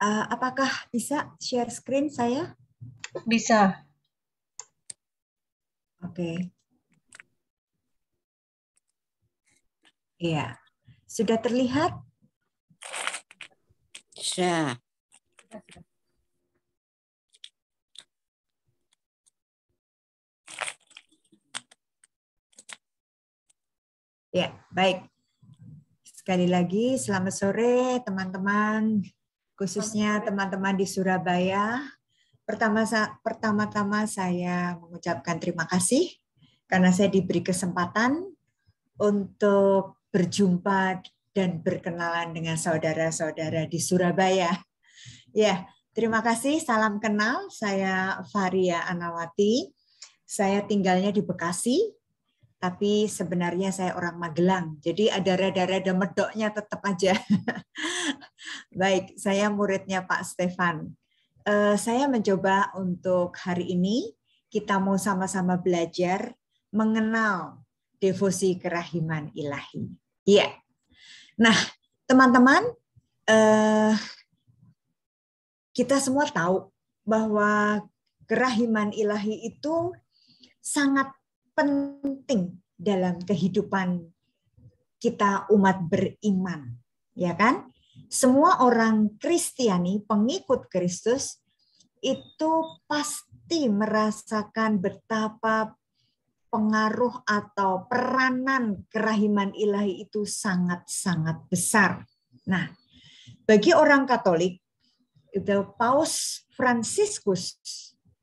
Apakah bisa share screen saya? Bisa. Oke. Iya. Sudah terlihat? Bisa. Ya, baik. Sekali lagi, selamat sore teman-teman, khususnya teman-teman di Surabaya. Pertama-tama saya mengucapkan terima kasih karena saya diberi kesempatan untuk berjumpa dan berkenalan dengan saudara-saudara di Surabaya. Ya, terima kasih. Salam kenal. Saya Faria Anawati. Saya tinggalnya di Bekasi, tapi sebenarnya saya orang Magelang. Jadi ada rada-rada medoknya tetap aja. Baik, saya muridnya Pak Stefan. Saya mencoba untuk hari ini kita mau sama-sama belajar mengenal devosi kerahiman ilahi. Iya. Nah, teman-teman, kita semua tahu bahwa kerahiman ilahi itu sangat penting dalam kehidupan kita umat beriman, ya kan? Semua orang Kristiani, pengikut Kristus, itu pasti merasakan betapa pengaruh atau peranan kerahiman ilahi itu sangat-sangat besar. Nah, bagi orang Katolik, itu Paus Fransiskus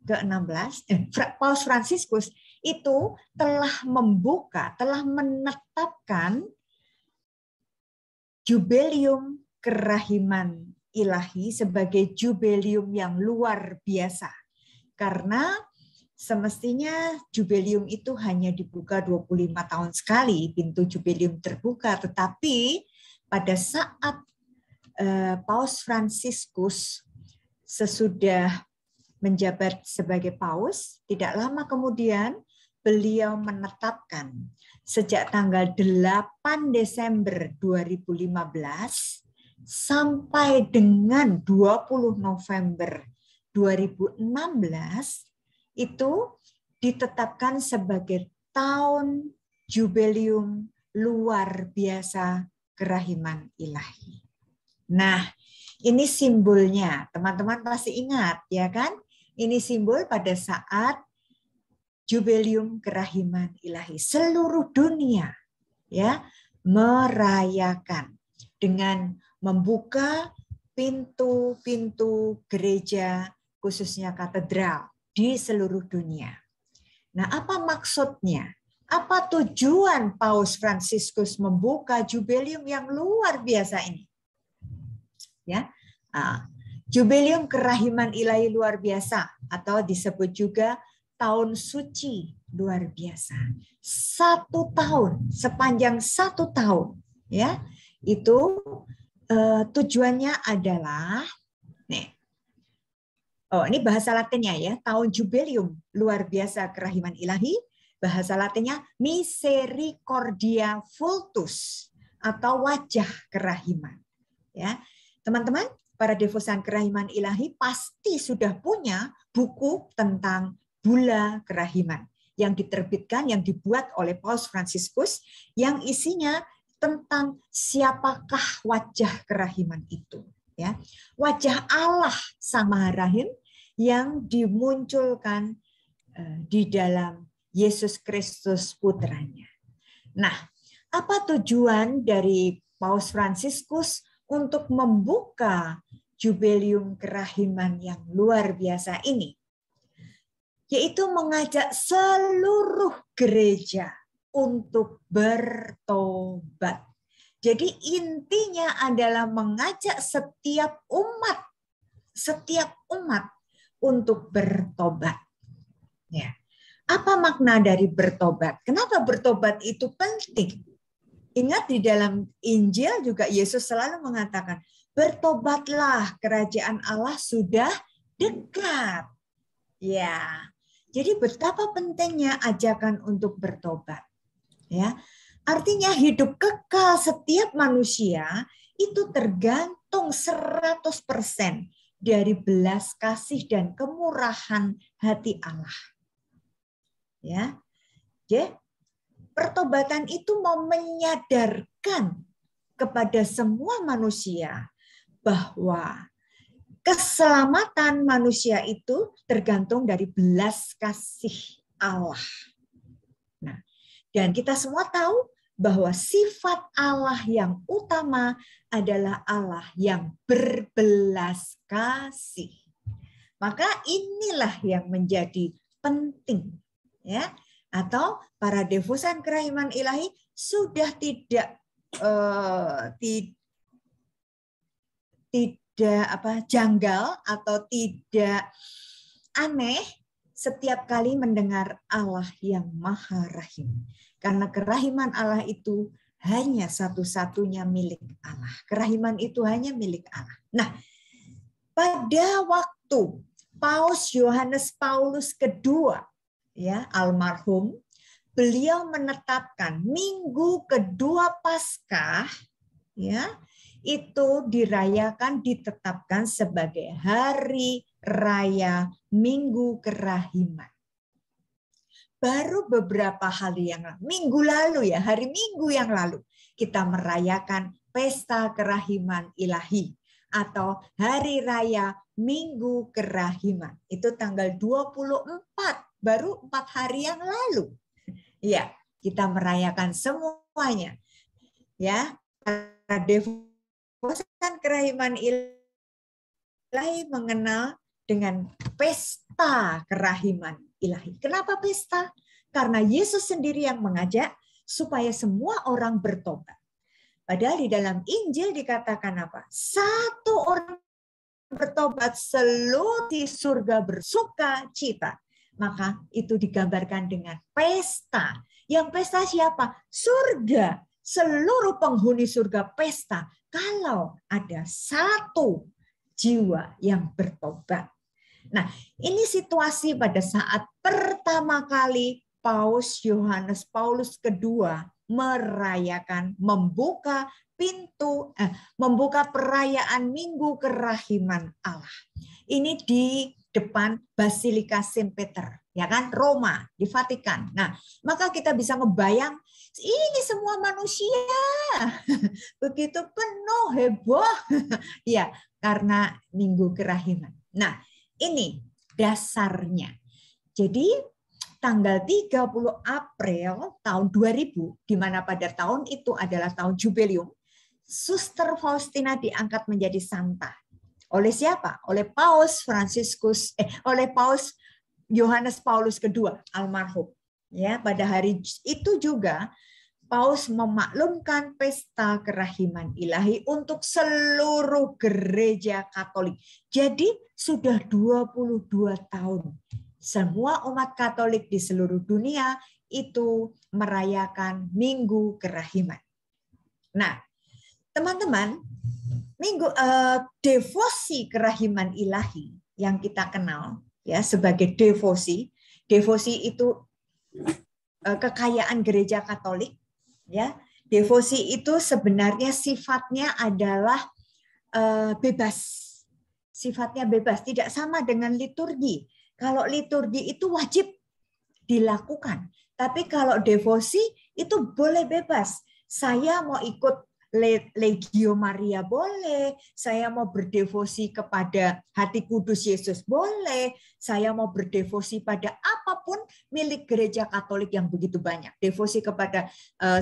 ke-16, Paus Fransiskus itu telah menetapkan Jubileum Kerahiman Ilahi sebagai jubileum yang luar biasa. Karena semestinya jubileum itu hanya dibuka 25 tahun sekali, pintu jubileum terbuka, tetapi pada saat Paus Fransiskus sesudah menjabat sebagai paus, tidak lama kemudian beliau menetapkan sejak tanggal 8 Desember 2015 sampai dengan 20 November 2016 itu ditetapkan sebagai tahun jubileum luar biasa kerahiman ilahi. Nah, ini simbolnya, teman-teman pasti ingat, ya kan? Ini simbol pada saat Jubileum Kerahiman Ilahi. Seluruh dunia ya merayakan dengan membuka pintu-pintu gereja, khususnya katedral di seluruh dunia. Nah, apa maksudnya? Apa tujuan Paus Fransiskus membuka jubileum yang luar biasa ini? Ya, Jubileum Kerahiman Ilahi luar biasa atau disebut juga tahun suci luar biasa. 1 tahun, sepanjang 1 tahun, ya itu tujuannya adalah, ini bahasa Latinnya ya, tahun jubileum luar biasa kerahiman ilahi, bahasa Latinnya misericordia vultus atau wajah kerahiman, ya. Teman-teman, para devosan kerahiman ilahi pasti sudah punya buku tentang bula kerahiman yang diterbitkan, yang dibuat oleh Paus Fransiskus, yang isinya tentang siapakah wajah kerahiman itu. Ya, wajah Allah Sang Maha Rahim yang dimunculkan di dalam Yesus Kristus putranya. Nah, apa tujuan dari Paus Fransiskus untuk membuka jubileum kerahiman yang luar biasa ini? Yaitu mengajak seluruh gereja untuk bertobat. Jadi intinya adalah mengajak setiap umat untuk bertobat. Ya. Apa makna dari bertobat? Kenapa bertobat itu penting? Ingat di dalam Injil juga Yesus selalu mengatakan, bertobatlah, kerajaan Allah sudah dekat. Ya, jadi betapa pentingnya ajakan untuk bertobat. Ya, artinya hidup kekal setiap manusia itu tergantung tergantung 100% dari belas kasih dan kemurahan hati Allah. Ya. Jadi, pertobatan itu mau menyadarkan kepada semua manusia bahwa keselamatan manusia itu tergantung dari belas kasih Allah. Nah, dan kita semua tahu bahwa sifat Allah yang utama adalah Allah yang berbelas kasih. Maka inilah yang menjadi penting, ya. Atau para devosan kerahiman ilahi sudah tidak janggal atau tidak aneh setiap kali mendengar Allah yang Maha Rahim. Karena kerahiman Allah itu hanya satu-satunya milik Allah. Kerahiman itu hanya milik Allah. Nah, pada waktu Paus Yohanes Paulus II, ya, almarhum, beliau menetapkan minggu kedua Paskah, ya, itu ditetapkan sebagai hari raya Minggu Kerahiman. Baru beberapa hari minggu lalu, ya, hari Minggu yang lalu, kita merayakan Pesta Kerahiman Ilahi atau Hari Raya Minggu Kerahiman. Itu tanggal 24, baru 4 hari yang lalu. Ya, kita merayakan semuanya. Ya, para devosan kerahiman ilahi mengenal dengan pesta kerahiman ilahi. Kenapa pesta? Karena Yesus sendiri yang mengajak supaya semua orang bertobat. Padahal di dalam Injil dikatakan apa? Satu orang bertobat, seluruh di surga bersuka cita. Maka itu digambarkan dengan pesta. Yang pesta siapa? Surga. Seluruh penghuni surga pesta kalau ada satu jiwa yang bertobat. Nah, ini situasi pada saat pertama kali Paus Yohanes Paulus II merayakan, membuka perayaan Minggu Kerahiman Allah. Ini di depan Basilika Saint Peter, ya kan, Roma, di Vatikan. Nah, maka kita bisa ngebayang ini semua manusia begitu penuh, heboh, ya, karena Minggu Kerahiman. Nah, ini dasarnya. Jadi tanggal 30 April tahun 2000, di mana pada tahun itu adalah tahun jubileum, Suster Faustina diangkat menjadi santa. Oleh siapa? Oleh Paus Yohanes Paulus II almarhum. Ya, pada hari itu juga Paus memaklumkan pesta kerahiman ilahi untuk seluruh gereja Katolik. Jadi sudah 22 tahun semua umat Katolik di seluruh dunia itu merayakan Minggu Kerahiman. Nah, teman-teman, devosi kerahiman ilahi yang kita kenal ya sebagai devosi itu kekayaan gereja Katolik, ya. Devosi itu sebenarnya sifatnya adalah bebas. Sifatnya bebas, tidak sama dengan liturgi. Kalau liturgi itu wajib dilakukan, tapi kalau devosi itu boleh bebas. Saya mau ikut Legio Maria boleh, saya mau berdevosi kepada Hati Kudus Yesus boleh, saya mau berdevosi pada apapun milik gereja Katolik yang begitu banyak. Devosi kepada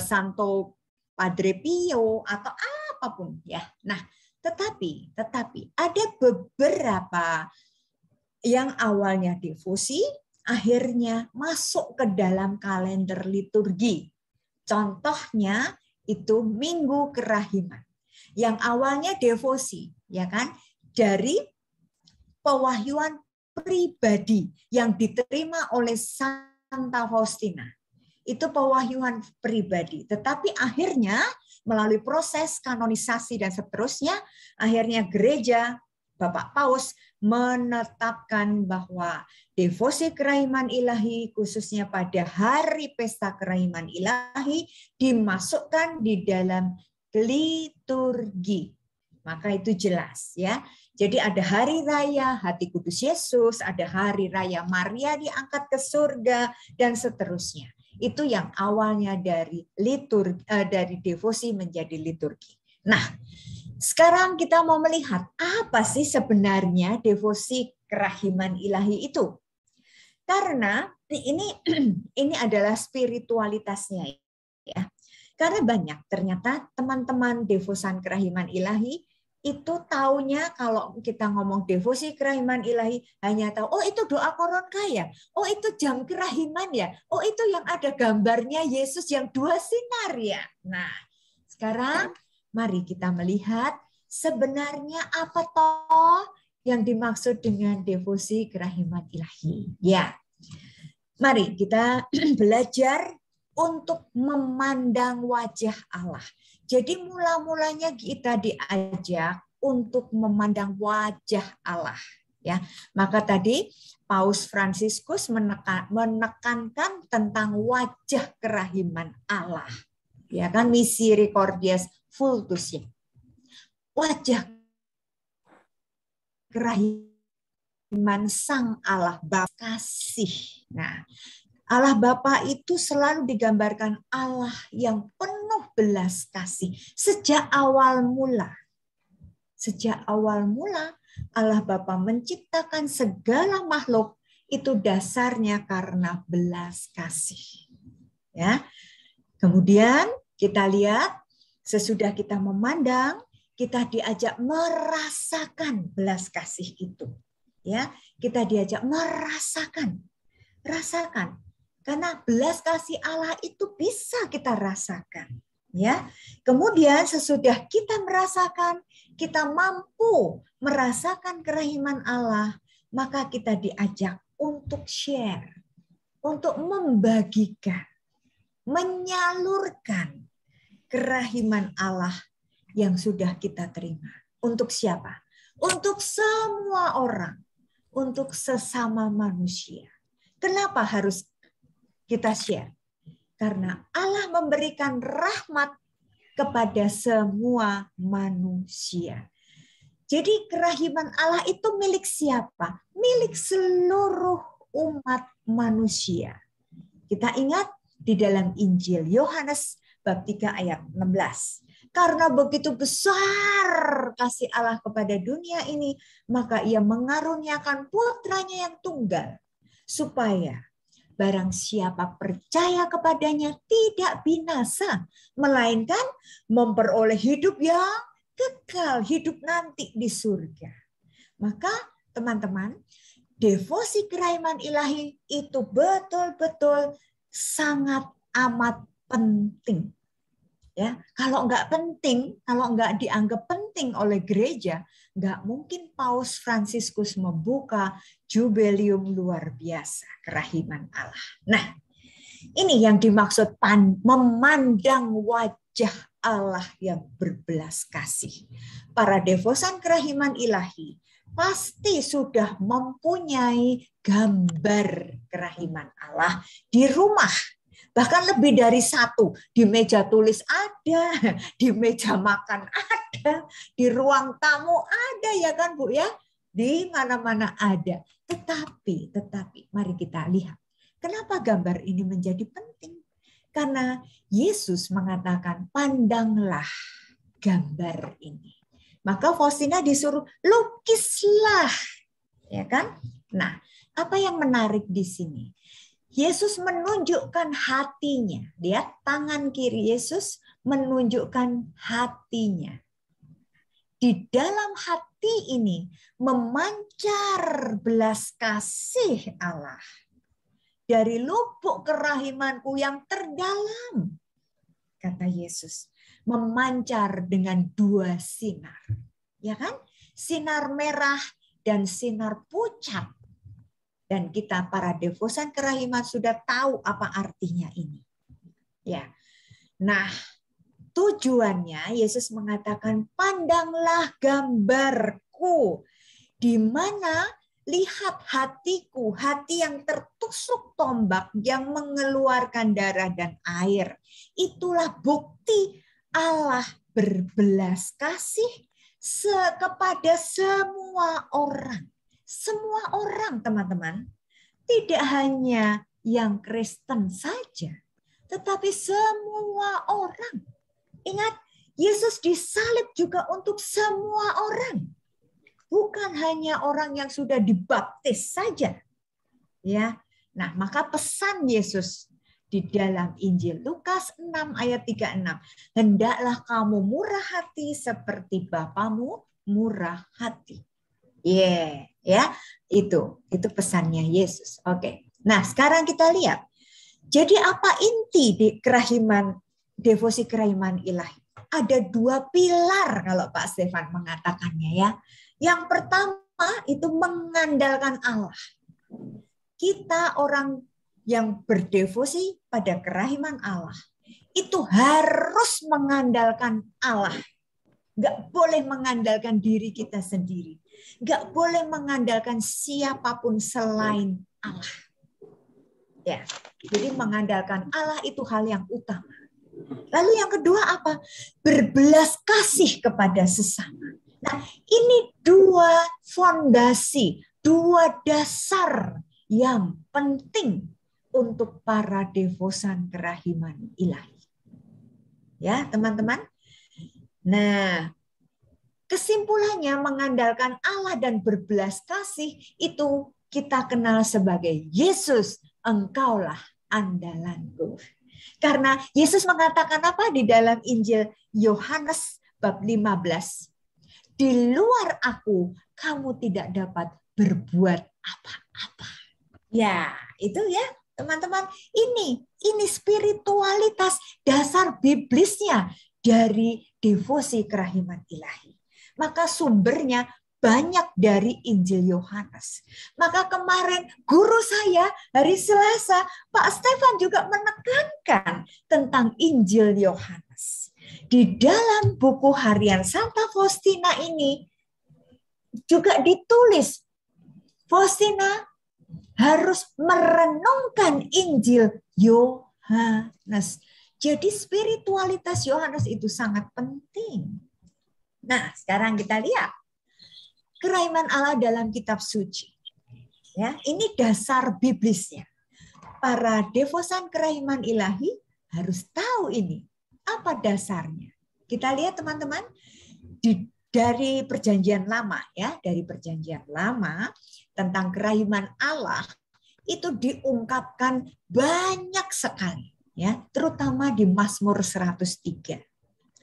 Santo Padre Pio atau apapun ya. Nah, tetapi ada beberapa yang awalnya devosi akhirnya masuk ke dalam kalender liturgi. Contohnya itu Minggu Kerahiman. Yang awalnya devosi, ya kan? Dari pewahyuan pribadi yang diterima oleh Santa Faustina. Itu pewahyuan pribadi. Tetapi akhirnya melalui proses kanonisasi dan seterusnya, akhirnya gereja Bapak Paus menetapkan bahwa devosi kerahiman ilahi khususnya pada hari pesta kerahiman ilahi dimasukkan di dalam liturgi. Maka itu jelas ya. Jadi ada hari raya Hati Kudus Yesus, ada hari raya Maria diangkat ke surga, dan seterusnya. Itu yang awalnya dari dari devosi menjadi liturgi. Nah, sekarang kita mau melihat apa sih sebenarnya devosi kerahiman ilahi itu. Karena ini adalah spiritualitasnya ya. Karena banyak ternyata teman-teman devosan kerahiman ilahi itu taunya kalau kita ngomong devosi kerahiman ilahi hanya tahu, oh itu doa koronka ya, oh itu jam kerahiman ya, oh itu yang ada gambarnya Yesus yang 2 sinar ya. Nah, sekarang mari kita melihat sebenarnya apa toh yang dimaksud dengan devosi kerahiman ilahi. Ya, mari kita belajar untuk memandang wajah Allah. Jadi mula-mulanya kita diajak untuk memandang wajah Allah. Ya, maka tadi Paus Fransiskus menekankan tentang wajah kerahiman Allah. Ya kan, misericordias vultus ya. Wajah kerahiman Sang Allah Bapa kasih. Nah, Allah Bapa itu selalu digambarkan Allah yang penuh belas kasih sejak awal mula. Sejak awal mula Allah Bapa menciptakan segala makhluk itu dasarnya karena belas kasih. Ya. Kemudian kita lihat sesudah kita memandang, kita diajak merasakan belas kasih itu. Ya, kita diajak merasakan. Rasakan. Karena belas kasih Allah itu bisa kita rasakan, ya. Kemudian sesudah kita merasakan, kita mampu merasakan kerahiman Allah, maka kita diajak untuk share, untuk membagikan, menyalurkan kerahiman Allah yang sudah kita terima. Untuk siapa? Untuk semua orang, untuk sesama manusia. Kenapa harus kita share? Karena Allah memberikan rahmat kepada semua manusia. Jadi kerahiman Allah itu milik siapa? Milik seluruh umat manusia. Kita ingat di dalam Injil Yohanes bab 3 ayat 16. Karena begitu besar kasih Allah kepada dunia ini, maka ia mengaruniakan putranya yang tunggal, supaya barang siapa percaya kepadanya tidak binasa, melainkan memperoleh hidup yang kekal, hidup nanti di surga. Maka teman-teman, devosi kerahiman ilahi itu betul-betul sangat amat penting. Ya, kalau nggak penting, kalau nggak dianggap penting oleh gereja, nggak mungkin Paus Fransiskus membuka Jubelium luar biasa kerahiman Allah. Nah, ini yang dimaksud memandang wajah Allah yang berbelas kasih. Para devosan kerahiman ilahi pasti sudah mempunyai gambar kerahiman Allah di rumah. Bahkan lebih dari satu, di meja tulis ada, di meja makan ada, di ruang tamu ada ya kan Bu ya, di mana-mana ada. Tetapi mari kita lihat, kenapa gambar ini menjadi penting? Karena Yesus mengatakan pandanglah gambar ini. Maka Faustina disuruh lukislah, ya kan? Nah, apa yang menarik di sini? Yesus menunjukkan hatinya. Lihat tangan kiri Yesus menunjukkan hatinya. Di dalam hati ini memancar belas kasih Allah. Dari lubuk kerahimanku yang terdalam, kata Yesus, memancar dengan 2 sinar. Ya kan? Sinar merah dan sinar pucat. Dan kita para devosan kerahiman sudah tahu apa artinya ini. Ya. Nah, tujuannya Yesus mengatakan pandanglah gambarku, di mana lihat hatiku, hati yang tertusuk tombak, yang mengeluarkan darah dan air. Itulah bukti Allah berbelas kasih kepada semua orang. Semua orang, teman-teman. Tidak hanya yang Kristen saja, tetapi semua orang. Ingat, Yesus disalib juga untuk semua orang. Bukan hanya orang yang sudah dibaptis saja. Ya. Nah, maka pesan Yesus di dalam Injil Lukas 6 ayat 36. Hendaklah kamu murah hati seperti Bapamu murah hati. Ya, itu pesannya Yesus. Oke. Nah, sekarang kita lihat. Jadi apa inti di kerahiman, devosi kerahiman ilahi? Ada 2 pilar kalau Pak Stefan mengatakannya ya. Yang pertama itu mengandalkan Allah. Kita orang yang berdevosi pada kerahiman Allah itu harus mengandalkan Allah. Nggak boleh mengandalkan diri kita sendiri. Nggak boleh mengandalkan siapapun selain Allah. Ya, jadi mengandalkan Allah itu hal yang utama. Lalu yang kedua apa? Berbelas kasih kepada sesama. Nah, ini 2 fondasi, 2 dasar yang penting untuk para devosan kerahiman ilahi. Ya, teman-teman. Nah, kesimpulannya mengandalkan Allah dan berbelas kasih itu kita kenal sebagai Yesus, engkaulah andalanku. Karena Yesus mengatakan apa di dalam Injil Yohanes bab 15? Di luar aku, kamu tidak dapat berbuat apa-apa. Ya, itu ya teman-teman. Ini spiritualitas dasar biblisnya dari devosi kerahiman ilahi. Maka sumbernya banyak dari Injil Yohanes. Maka kemarin guru saya hari Selasa, Pak Stefan juga menekankan tentang Injil Yohanes. Di dalam buku harian Santa Faustina ini juga ditulis, Faustina harus merenungkan Injil Yohanes. Jadi spiritualitas Yohanes itu sangat penting. Nah, sekarang kita lihat kerahiman Allah dalam kitab suci. Ya, ini dasar biblisnya. Para devosan kerahiman ilahi harus tahu ini. Apa dasarnya? Kita lihat teman-teman dari perjanjian lama ya, dari perjanjian lama tentang kerahiman Allah itu diungkapkan banyak sekali ya, terutama di Mazmur 103.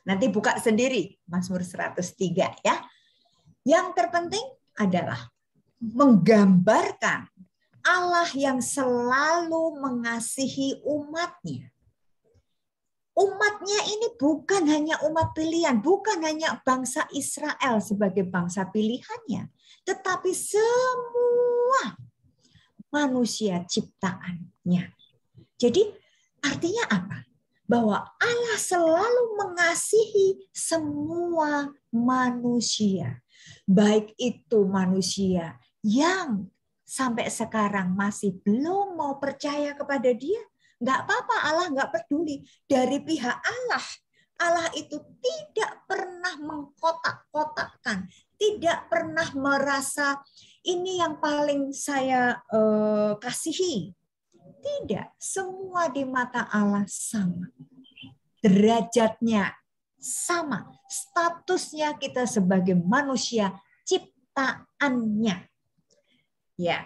Nanti buka sendiri Mazmur 103 ya. Yang terpenting adalah menggambarkan Allah yang selalu mengasihi umatnya. Umatnya ini bukan hanya umat pilihan, bukan hanya bangsa Israel sebagai bangsa pilihannya, tetapi semua manusia ciptaannya. Jadi artinya apa? Bahwa Allah selalu mengasihi semua manusia. Baik itu manusia yang sampai sekarang masih belum mau percaya kepada Dia, nggak apa-apa, Allah nggak peduli. Dari pihak Allah, Allah itu tidak pernah mengkotak-kotakkan, tidak pernah merasa ini yang paling saya kasihi. Tidak, semua di mata Allah sama. Derajatnya sama, statusnya kita sebagai manusia ciptaannya. Ya.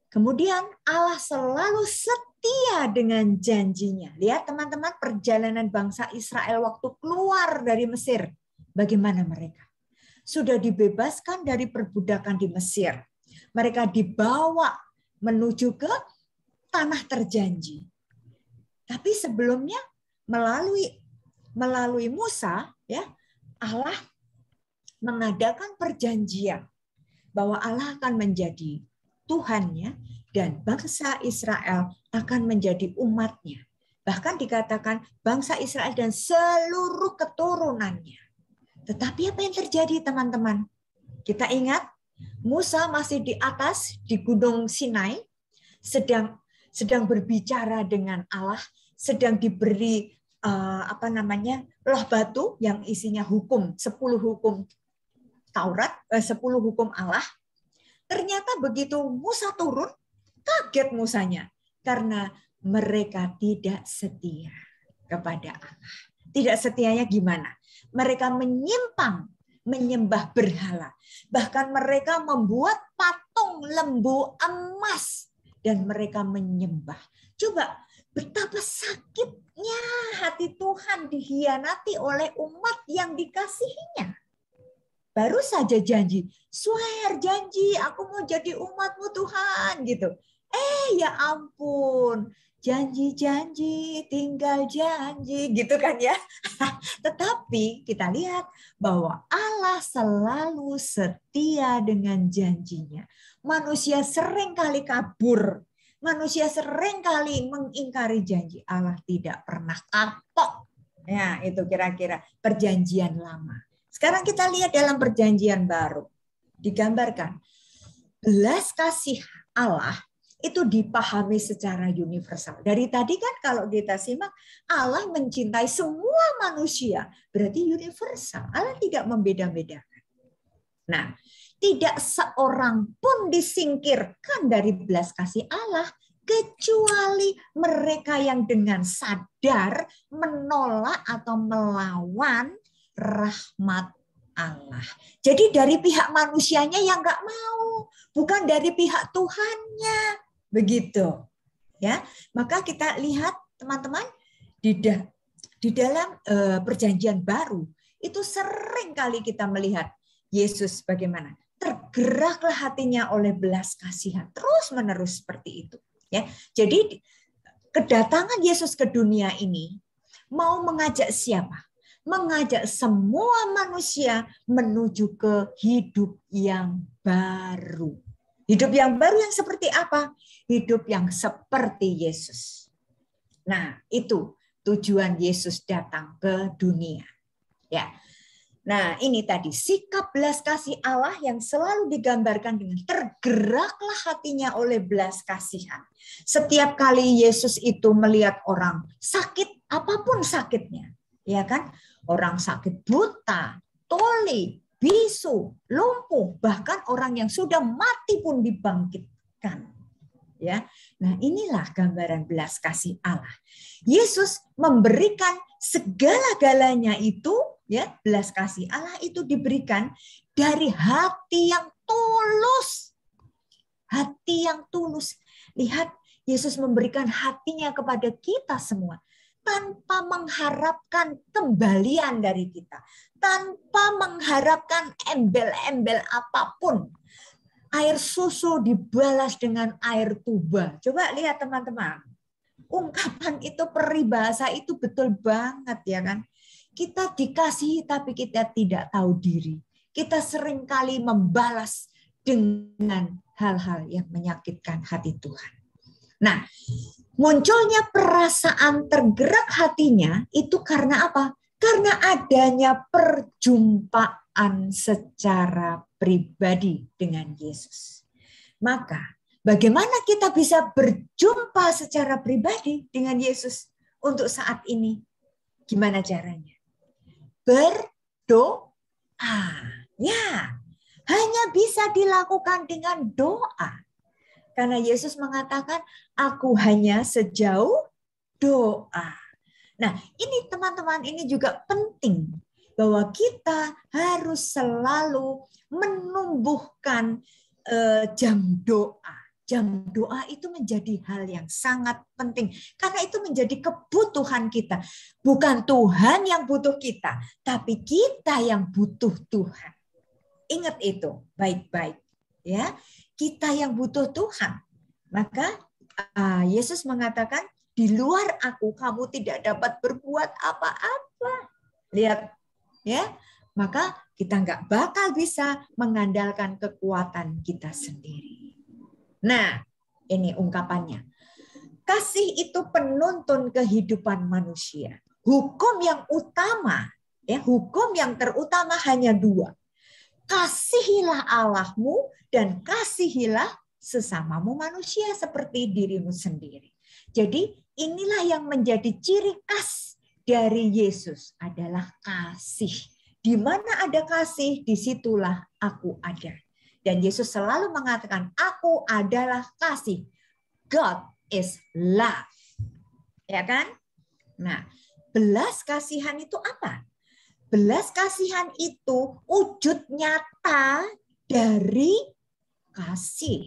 Kemudian Allah selalu setia dengan janjinya. Lihat teman-teman perjalanan bangsa Israel waktu keluar dari Mesir. Bagaimana mereka? Sudah dibebaskan dari perbudakan di Mesir. Mereka dibawa menuju ke tanah terjanji. Tapi sebelumnya melalui Musa ya, Allah mengadakan perjanjian bahwa Allah akan menjadi Tuhannya dan bangsa Israel akan menjadi umatnya. Bahkan dikatakan bangsa Israel dan seluruh keturunannya. Tetapi apa yang terjadi teman-teman? Kita ingat Musa masih di atas di Gunung Sinai sedang berbicara dengan Allah, sedang diberi loh batu yang isinya hukum, 10 hukum Taurat, 10 hukum Allah. Ternyata begitu Musa turun, kaget Musanya. Karena mereka tidak setia kepada Allah. Tidak setianya gimana? Mereka menyimpang, menyembah berhala. Bahkan mereka membuat patung lembu emas. Dan mereka menyembah. Coba betapa sakitnya hati Tuhan dihianati oleh umat yang dikasihinya. Baru saja janji, swear janji, aku mau jadi umatmu Tuhan gitu. Ya ampun, janji-janji, tinggal janji gitu kan ya. Tetapi kita lihat bahwa Allah selalu setia dengan janjinya. Manusia sering kali kabur. Manusia sering kali mengingkari janji. Allah tidak pernah kapok. Ya, itu kira-kira perjanjian lama. Sekarang kita lihat dalam perjanjian baru. Digambarkan. Belas kasih Allah itu dipahami secara universal. Dari tadi kan kalau kita simak, Allah mencintai semua manusia. Berarti universal. Allah tidak membeda-bedakan. Nah, tidak seorang pun disingkirkan dari belas kasih Allah, kecuali mereka yang dengan sadar menolak atau melawan rahmat Allah. Jadi dari pihak manusianya yang nggak mau, bukan dari pihak Tuhannya. Begitu. Ya, maka kita lihat teman-teman di dalam perjanjian baru itu sering kali kita melihat Yesus bagaimana tergeraklah hatinya oleh belas kasihan terus-menerus seperti itu. Ya, jadi kedatangan Yesus ke dunia ini mau mengajak siapa? Mengajak semua manusia menuju ke hidup yang baru. Hidup yang baru yang seperti apa? Hidup yang seperti Yesus. Nah, itu tujuan Yesus datang ke dunia. Ya. Nah, ini tadi sikap belas kasih Allah yang selalu digambarkan dengan tergeraklah hatinya oleh belas kasihan. Setiap kali Yesus itu melihat orang sakit, apapun sakitnya, ya kan? Orang sakit buta, tuli, bisu, lumpuh, bahkan orang yang sudah mati pun dibangkitkan. Ya, nah inilah gambaran belas kasih Allah. Yesus memberikan segala-galanya itu, ya, belas kasih Allah itu diberikan dari hati yang tulus. Hati yang tulus. Lihat, Yesus memberikan hatinya kepada kita semua tanpa mengharapkan kembalian dari kita, tanpa mengharapkan embel-embel apapun. Air susu dibalas dengan air tuba. Coba lihat teman-teman. Ungkapan itu, peribahasa itu betul banget ya kan. Kita dikasihi tapi kita tidak tahu diri. Kita seringkali membalas dengan hal-hal yang menyakitkan hati Tuhan. Nah, munculnya perasaan tergerak hatinya itu karena apa? Karena adanya perjumpaan secara pribadi dengan Yesus. Maka, bagaimana kita bisa berjumpa secara pribadi dengan Yesus untuk saat ini? Gimana caranya? Berdoa. Ya, hanya bisa dilakukan dengan doa. Karena Yesus mengatakan, aku hanya sejauh doa. Nah, ini teman-teman, ini juga penting bahwa kita harus selalu menumbuhkan jam doa. Jam doa itu menjadi hal yang sangat penting. Karena itu menjadi kebutuhan kita. Bukan Tuhan yang butuh kita, tapi kita yang butuh Tuhan. Ingat itu baik-baik. Ya, kita yang butuh Tuhan. Maka Yesus mengatakan, di luar aku kamu tidak dapat berbuat apa-apa. Lihat, ya, maka kita nggak bakal bisa mengandalkan kekuatan kita sendiri. Nah, ini ungkapannya. Kasih itu penuntun kehidupan manusia. Hukum yang utama, ya, hukum yang terutama hanya dua. Kasihilah Allahmu dan kasihilah sesamamu manusia seperti dirimu sendiri. Jadi inilah yang menjadi ciri khas dari Yesus adalah kasih. Di mana ada kasih, disitulah aku ada. Dan Yesus selalu mengatakan, aku adalah kasih. God is love. Ya kan? Nah, belas kasihan itu apa? Belas kasihan itu wujud nyata dari kasih.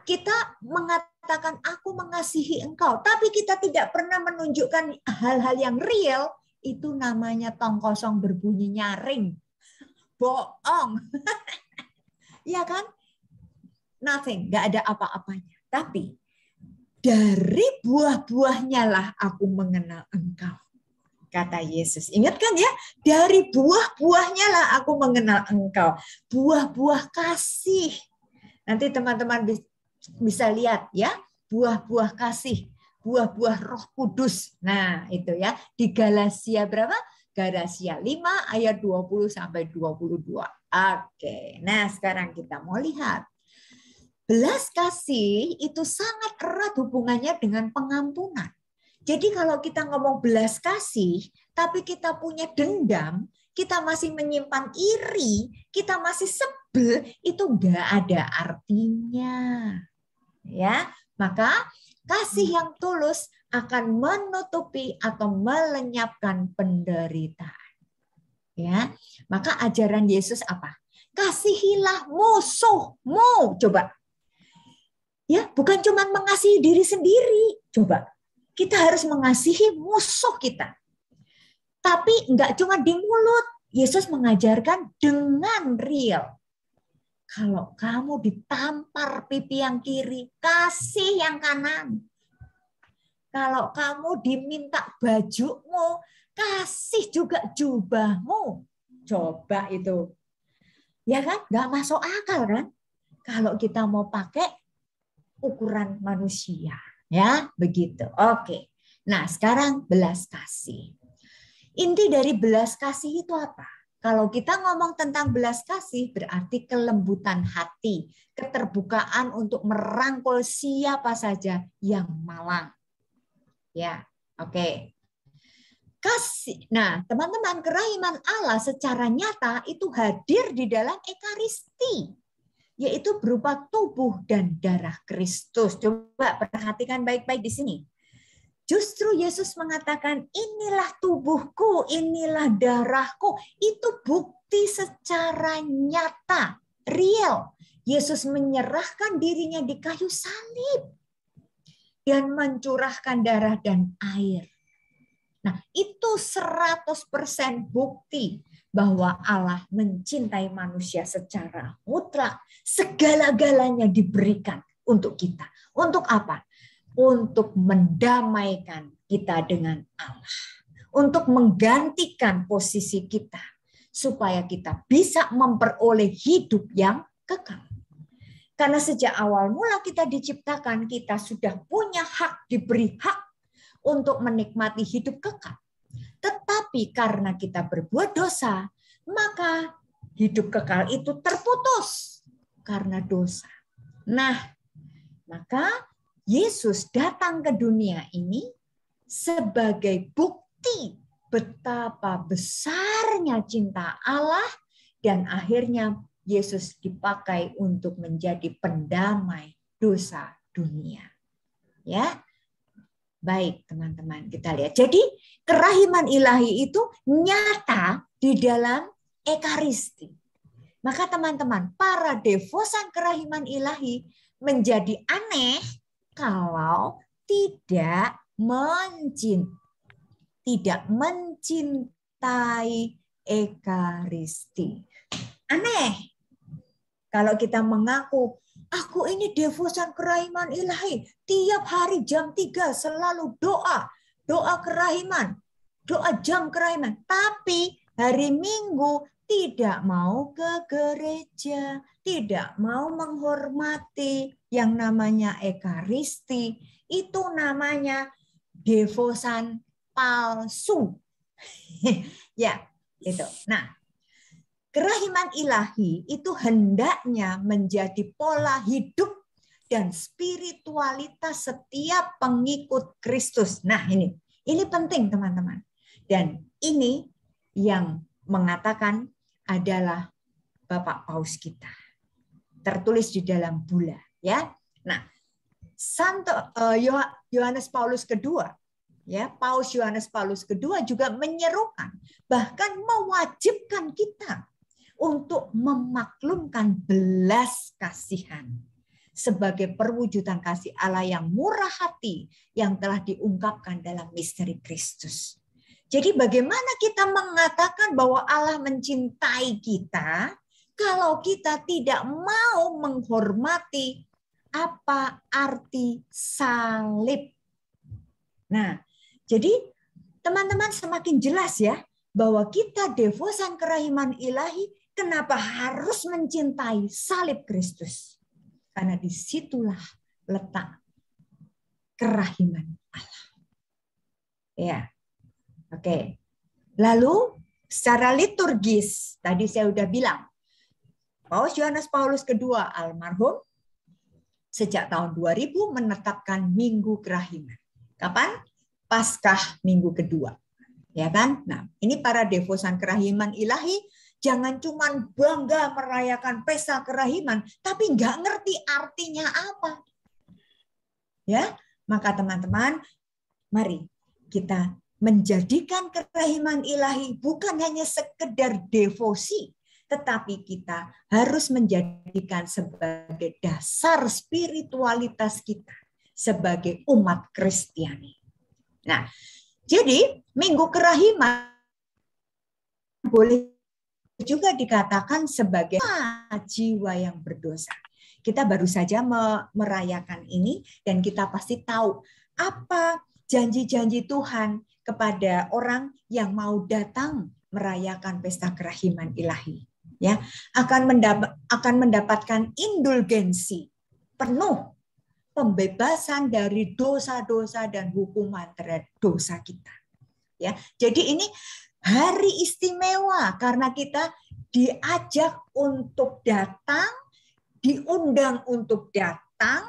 Kita mengatakan aku mengasihi engkau, tapi kita tidak pernah menunjukkan hal-hal yang real, itu namanya tong kosong berbunyi nyaring. Bohong. Ya kan? Nothing, nggak ada apa-apanya. Tapi dari buah-buahnya lah aku mengenal engkau. Kata Yesus. Ingat kan ya? Dari buah-buahnya lah aku mengenal engkau. Buah-buah kasih. Nanti teman-teman bisa lihat ya. Buah-buah kasih. Buah-buah Roh Kudus. Nah itu ya. Di Galatia berapa? Galatia 5 ayat 20 sampai 22. Oke. Nah sekarang kita mau lihat. Belas kasih itu sangat erat hubungannya dengan pengampunan. Jadi kalau kita ngomong belas kasih, tapi kita punya dendam, kita masih menyimpan iri, kita masih sebel, itu enggak ada artinya. Ya, maka kasih yang tulus akan menutupi atau melenyapkan penderitaan. Ya, maka ajaran Yesus apa? Kasihilah musuhmu. Coba. Ya, bukan cuma mengasihi diri sendiri. Coba, kita harus mengasihi musuh kita. Tapi enggak cuma di mulut. Yesus mengajarkan dengan real. Kalau kamu ditampar pipi yang kiri, kasih yang kanan. Kalau kamu diminta bajumu, kasih juga jubahmu. Coba itu. Ya kan? Enggak masuk akal kan? Kalau kita mau pakai ukuran manusia, ya begitu. Oke. Nah sekarang belas kasih. Inti dari belas kasih itu apa? Kalau kita ngomong tentang belas kasih berarti kelembutan hati, keterbukaan untuk merangkul siapa saja yang malang. Ya, oke. Kasih. Nah, teman-teman, kerahiman Allah secara nyata itu hadir di dalam Ekaristi, yaitu berupa tubuh dan darah Kristus. Coba perhatikan baik-baik di sini. Justru Yesus mengatakan, inilah tubuhku, inilah darahku. Itu bukti secara nyata, real. Yesus menyerahkan dirinya di kayu salib dan mencurahkan darah dan air. Nah, itu 100% bukti bahwa Allah mencintai manusia secara mutlak. Segala-galanya diberikan untuk kita. Untuk apa? Untuk mendamaikan kita dengan Allah. Untuk menggantikan posisi kita. Supaya kita bisa memperoleh hidup yang kekal. Karena sejak awal mula kita diciptakan, kita sudah punya hak, diberi hak untuk menikmati hidup kekal. Tetapi karena kita berbuat dosa, maka hidup kekal itu terputus karena dosa. Nah, maka Yesus datang ke dunia ini sebagai bukti betapa besarnya cinta Allah dan akhirnya Yesus dipakai untuk menjadi pendamai dosa dunia. Ya. Baik, teman-teman, kita lihat. Jadi, kerahiman ilahi itu nyata di dalam Ekaristi. Maka teman-teman, para devosan kerahiman ilahi menjadi aneh kalau tidak mencintai Ekaristi. Aneh. Kalau kita mengaku, aku ini devosan kerahiman ilahi. Tiap hari jam 3 selalu doa. Doa kerahiman. Doa jam kerahiman. Tapi hari Minggu tidak mau ke gereja. Tidak mau menghormati yang namanya Ekaristi. Itu namanya devosan palsu. Ya, itu. Nah, kerahiman ilahi itu hendaknya menjadi pola hidup dan spiritualitas setiap pengikut Kristus. Nah, ini penting teman-teman. Dan ini yang mengatakan adalah Bapak Paus kita. Tertulis di dalam bula, ya. Nah, Yohanes Paulus II, ya, Paus Yohanes Paulus II juga menyerukan, bahkan mewajibkan kita untuk memaklumkan belas kasihan sebagai perwujudan kasih Allah yang murah hati yang telah diungkapkan dalam misteri Kristus. Jadi bagaimana kita mengatakan bahwa Allah mencintai kita kalau kita tidak mau menghormati apa arti salib? Nah, jadi teman-teman semakin jelas ya bahwa kita devosan kerahiman ilahi kenapa harus mencintai salib Kristus? Karena disitulah letak kerahiman Allah. Ya, oke. Lalu secara liturgis, tadi saya sudah bilang, Paus Yohanes Paulus II almarhum sejak tahun 2000 menetapkan Minggu Kerahiman. Kapan? Paskah minggu kedua. Ya kan? Nah, ini para devosan kerahiman ilahi jangan cuma bangga merayakan pesta kerahiman, tapi nggak ngerti artinya apa. Ya, maka teman-teman, mari kita menjadikan kerahiman ilahi bukan hanya sekedar devosi, tetapi kita harus menjadikan sebagai dasar spiritualitas kita sebagai umat Kristiani. Nah, jadi Minggu Kerahiman boleh juga dikatakan sebagai jiwa yang berdosa. Kita baru saja merayakan ini dan kita pasti tahu apa janji-janji Tuhan kepada orang yang mau datang merayakan pesta kerahiman ilahi. Ya, akan mendapatkan indulgensi penuh, pembebasan dari dosa-dosa dan hukuman terhadap dosa kita. Ya, jadi ini hari istimewa karena kita diajak untuk datang, diundang untuk datang,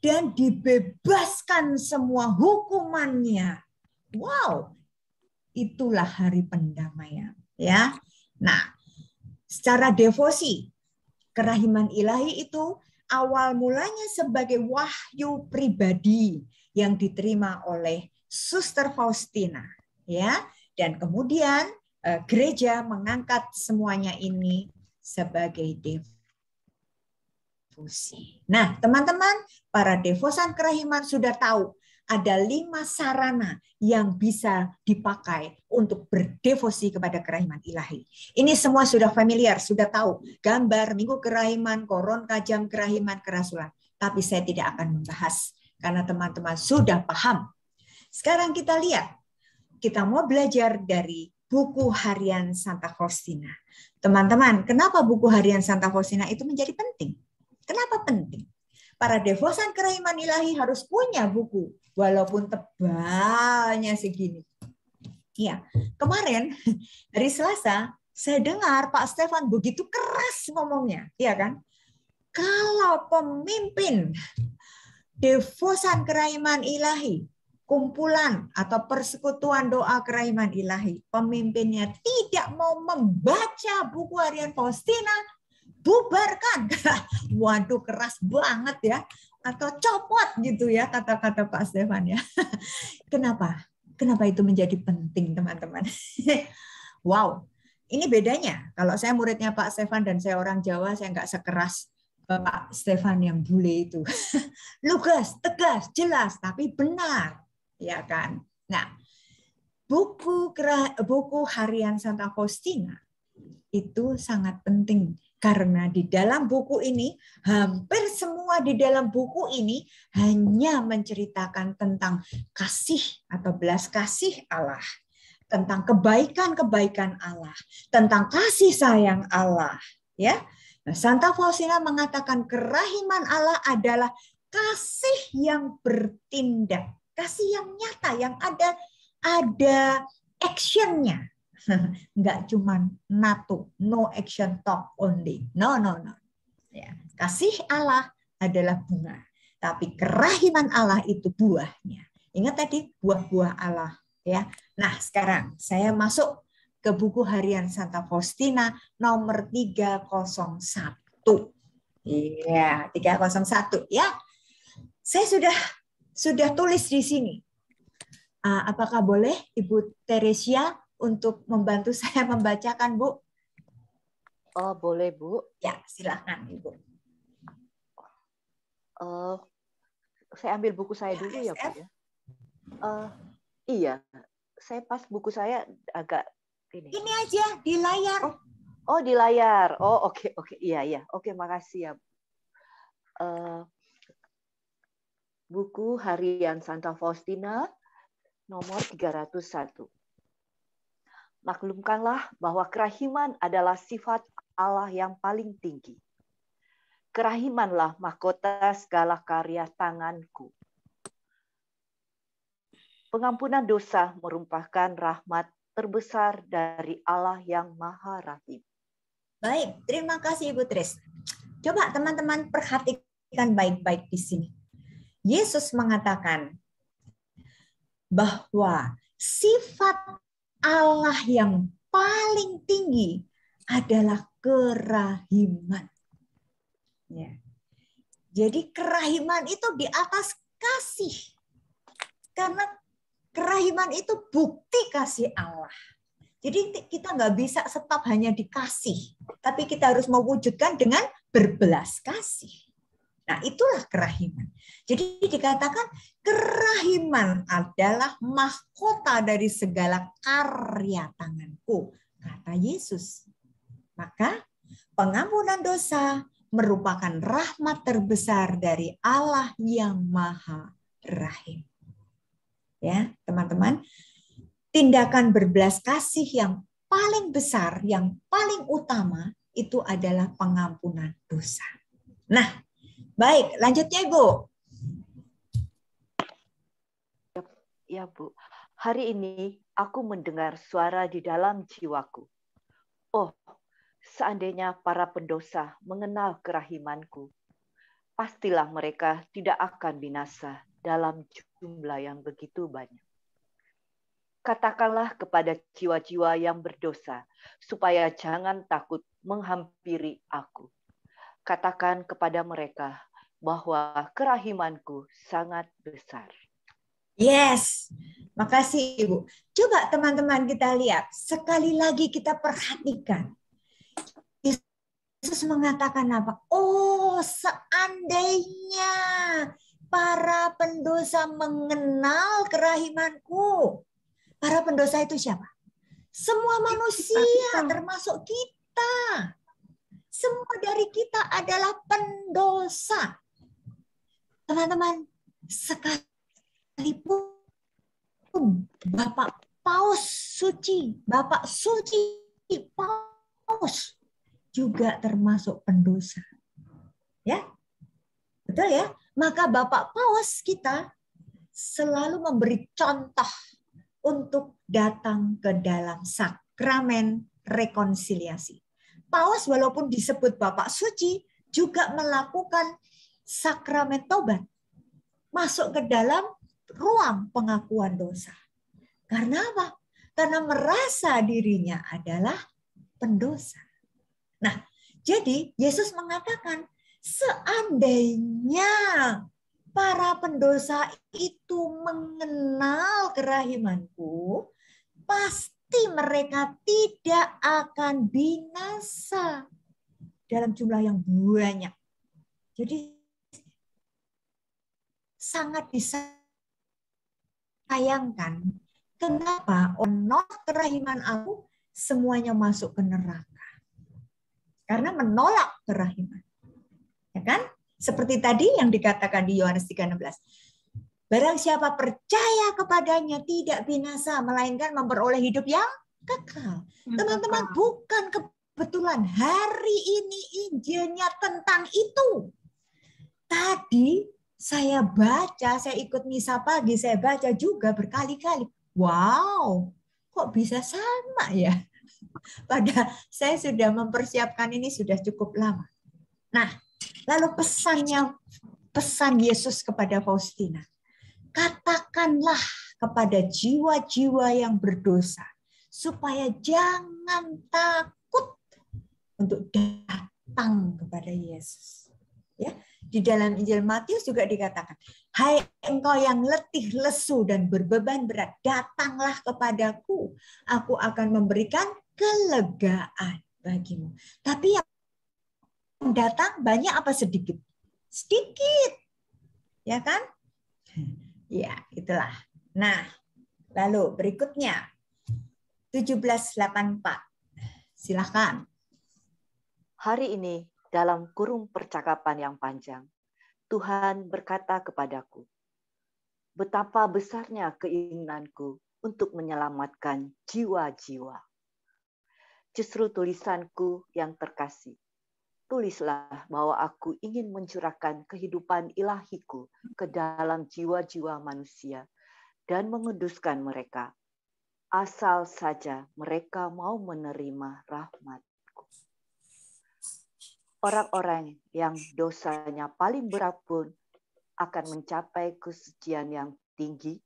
dan dibebaskan semua hukumannya. Wow, itulah hari pendamaian. Ya, nah, secara devosi kerahiman ilahi itu awal mulanya sebagai wahyu pribadi yang diterima oleh Suster Faustina, ya. Dan kemudian gereja mengangkat semuanya ini sebagai devosi. Nah, teman-teman, para devosan kerahiman sudah tahu ada 5 sarana yang bisa dipakai untuk berdevosi kepada kerahiman ilahi. Ini semua sudah familiar, sudah tahu. Gambar, Minggu Kerahiman, Koron Kajam Kerahiman, Kerasulan. Tapi saya tidak akan membahas karena teman-teman sudah paham. Sekarang kita lihat. Kita mau belajar dari buku harian Santa Faustina. Teman-teman, kenapa buku harian Santa Faustina itu menjadi penting? Kenapa penting? Para devosan kerahiman ilahi harus punya buku, walaupun tebalnya segini. Iya, kemarin hari Selasa saya dengar Pak Stefan begitu keras ngomongnya, iya kan? Kalau pemimpin devosan kerahiman ilahi, kumpulan atau persekutuan doa kerahiman ilahi, pemimpinnya tidak mau membaca buku harian Faustina, bubarkan. Waduh, keras banget ya. Atau copot gitu ya kata-kata Pak Stefan ya. Kenapa? Kenapa itu menjadi penting, teman-teman? Wow, ini bedanya. Kalau saya muridnya Pak Stefan dan saya orang Jawa, saya nggak sekeras Pak Stefan yang bule itu. Lugas, tegas, jelas, tapi benar. Ya kan? Nah, buku harian Santa Faustina itu sangat penting karena di dalam buku ini, hampir semua di dalam buku ini hanya menceritakan tentang kasih atau belas kasih Allah, tentang kebaikan-kebaikan Allah, tentang kasih sayang Allah, ya. Nah, Santa Faustina mengatakan kerahiman Allah adalah kasih yang bertindak, kasih yang nyata, yang ada action-nya. Enggak cuma no action talk only. No. Ya, kasih Allah adalah bunga, tapi kerahiman Allah itu buahnya. Ingat tadi buah-buah Allah, ya. Nah, sekarang saya masuk ke buku harian Santa Faustina nomor 301. Iya, 301 ya. Saya sudah tulis di sini. Apakah boleh Ibu Teresia untuk membantu saya membacakan, Bu? Oh, boleh, Bu. Ya, silakan, Ibu. Saya ambil buku saya dulu ya, Bu ya. Iya, saya pas buku saya agak ini. Ini aja di layar. Oh, di layar. Oh, oke. Iya. Oke, makasih ya. Buku harian Santa Faustina nomor 301. Maklumkanlah bahwa kerahiman adalah sifat Allah yang paling tinggi. Kerahimanlah mahkota segala karya tanganku. Pengampunan dosa merupakan rahmat terbesar dari Allah yang Maha Rahim. Baik, terima kasih Ibu Tris. Coba teman-teman perhatikan baik-baik di sini. Yesus mengatakan bahwa sifat Allah yang paling tinggi adalah kerahiman. Ya. Jadi kerahiman itu di atas kasih. Karena kerahiman itu bukti kasih Allah. Jadi kita nggak bisa stop hanya dikasih. Tapi kita harus mewujudkan dengan berbelas kasih. Nah, itulah kerahiman. Jadi dikatakan kerahiman adalah mahkota dari segala karya tanganku, kata Yesus. Maka pengampunan dosa merupakan rahmat terbesar dari Allah yang Maha Rahim. Ya, teman-teman, tindakan berbelas kasih yang paling besar, yang paling utama itu adalah pengampunan dosa. Nah, baik, lanjutnya Ibu. Ya, Bu. Hari ini aku mendengar suara di dalam jiwaku. Oh, seandainya para pendosa mengenal kerahimanku, pastilah mereka tidak akan binasa dalam jumlah yang begitu banyak. Katakanlah kepada jiwa-jiwa yang berdosa, supaya jangan takut menghampiri aku. Katakan kepada mereka bahwa kerahimanku sangat besar. Yes, makasih Ibu. Coba teman-teman kita lihat, sekali lagi kita perhatikan. Yesus mengatakan apa? Oh, seandainya para pendosa mengenal kerahimanku. Para pendosa itu siapa? Semua manusia, termasuk kita. Semua dari kita adalah pendosa. Teman-teman, sekalipun Bapak Paus Suci, Bapak Suci Paus juga termasuk pendosa. Ya? Betul ya? Maka Bapak Paus kita selalu memberi contoh untuk datang ke dalam sakramen rekonsiliasi. Paus walaupun disebut Bapak Suci juga melakukan sakramen tobat. Masuk ke dalam ruang pengakuan dosa. Karena apa? Karena merasa dirinya adalah pendosa. Nah, jadi Yesus mengatakan, seandainya para pendosa itu mengenal kerahimanku, pasti mereka tidak akan binasa dalam jumlah yang banyak. Jadi sangat disayangkan kenapa menolak kerahiman aku semuanya masuk ke neraka. Karena menolak kerahiman. Ya kan? Seperti tadi yang dikatakan di Yohanes 3:16. Barang siapa percaya kepadanya tidak binasa, melainkan memperoleh hidup yang kekal. Teman-teman, bukan kebetulan hari ini Injilnya tentang itu. Tadi saya baca, saya ikut misa pagi, saya baca juga berkali-kali. Wow, kok bisa sama ya? Padahal saya sudah mempersiapkan ini sudah cukup lama. Nah, lalu pesan Yesus kepada Faustina. Katakanlah kepada jiwa-jiwa yang berdosa supaya jangan takut untuk datang kepada Yesus. Ya, di dalam Injil Matius juga dikatakan, hai engkau yang letih, lesu, dan berbeban berat, datanglah kepadaku, aku akan memberikan kelegaan bagimu. Tapi yang datang banyak apa sedikit? Sedikit. Ya kan? Ya, itulah. Nah, lalu berikutnya 17:84. Silakan. Hari ini dalam kurung percakapan yang panjang, Tuhan berkata kepadaku, betapa besarnya keinginanku untuk menyelamatkan jiwa-jiwa. Justru tulisanku yang terkasih, tulislah bahwa aku ingin mencurahkan kehidupan ilahiku ke dalam jiwa-jiwa manusia dan menguduskan mereka, asal saja mereka mau menerima rahmat-Ku. Orang-orang yang dosanya paling berat pun akan mencapai kesucian yang tinggi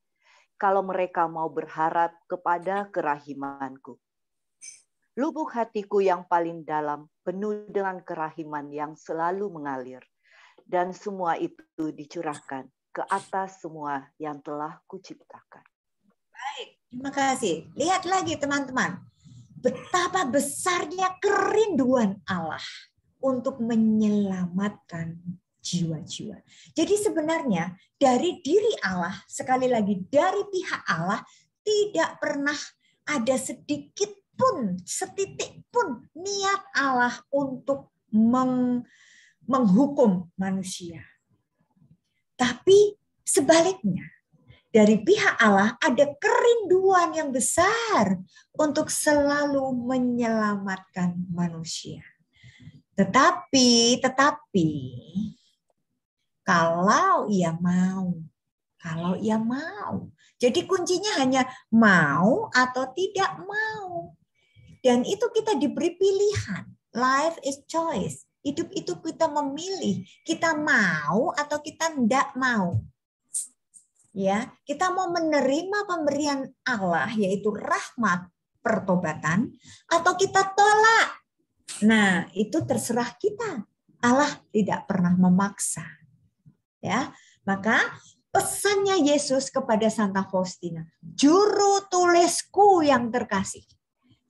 kalau mereka mau berharap kepada kerahiman-Ku. Lubuk hatiku yang paling dalam penuh dengan kerahiman yang selalu mengalir, dan semua itu dicurahkan ke atas semua yang telah Kuciptakan. Baik, terima kasih. Lihat lagi teman-teman, betapa besarnya kerinduan Allah untuk menyelamatkan jiwa-jiwa. Jadi sebenarnya dari diri Allah, sekali lagi dari pihak Allah, tidak pernah ada sedikit pun, setitik pun niat Allah untuk menghukum manusia. Tapi sebaliknya, dari pihak Allah ada kerinduan yang besar untuk selalu menyelamatkan manusia. Tetapi kalau ia mau. Jadi kuncinya hanya mau atau tidak mau. Dan itu kita diberi pilihan. Life is choice. Hidup itu kita memilih. Kita mau atau kita tidak mau. Ya, kita mau menerima pemberian Allah yaitu rahmat pertobatan atau kita tolak. Nah, itu terserah kita. Allah tidak pernah memaksa. Ya, maka pesannya Yesus kepada Santa Faustina, juru tulisku yang terkasih.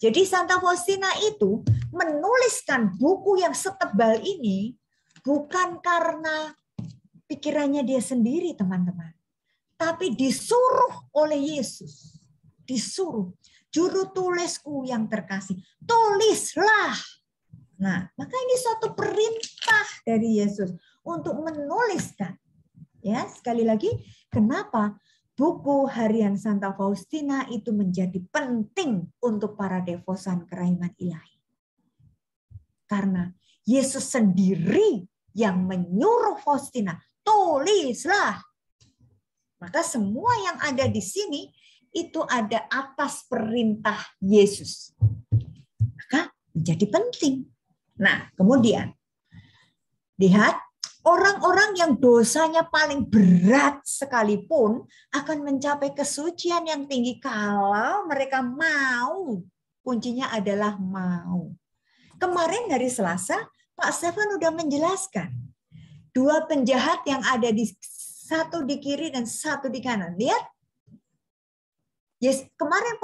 Jadi Santa Faustina itu menuliskan buku yang setebal ini bukan karena pikirannya dia sendiri, teman-teman. Tapi disuruh oleh Yesus. Disuruh, juru tulisku yang terkasih, tulislah. Nah, maka ini suatu perintah dari Yesus untuk menuliskan. Ya, sekali lagi, kenapa buku harian Santa Faustina itu menjadi penting untuk para devosan kerahiman ilahi? Karena Yesus sendiri yang menyuruh Faustina, tulislah. Maka semua yang ada di sini itu ada atas perintah Yesus. Maka menjadi penting. Nah, kemudian lihat, orang-orang yang dosanya paling berat sekalipun akan mencapai kesucian yang tinggi kalau mereka mau. Kuncinya adalah mau. Kemarin hari Selasa, Pak Stefan udah menjelaskan. Dua penjahat yang ada di satu di kiri dan satu di kanan. Lihat. Yes, kemarin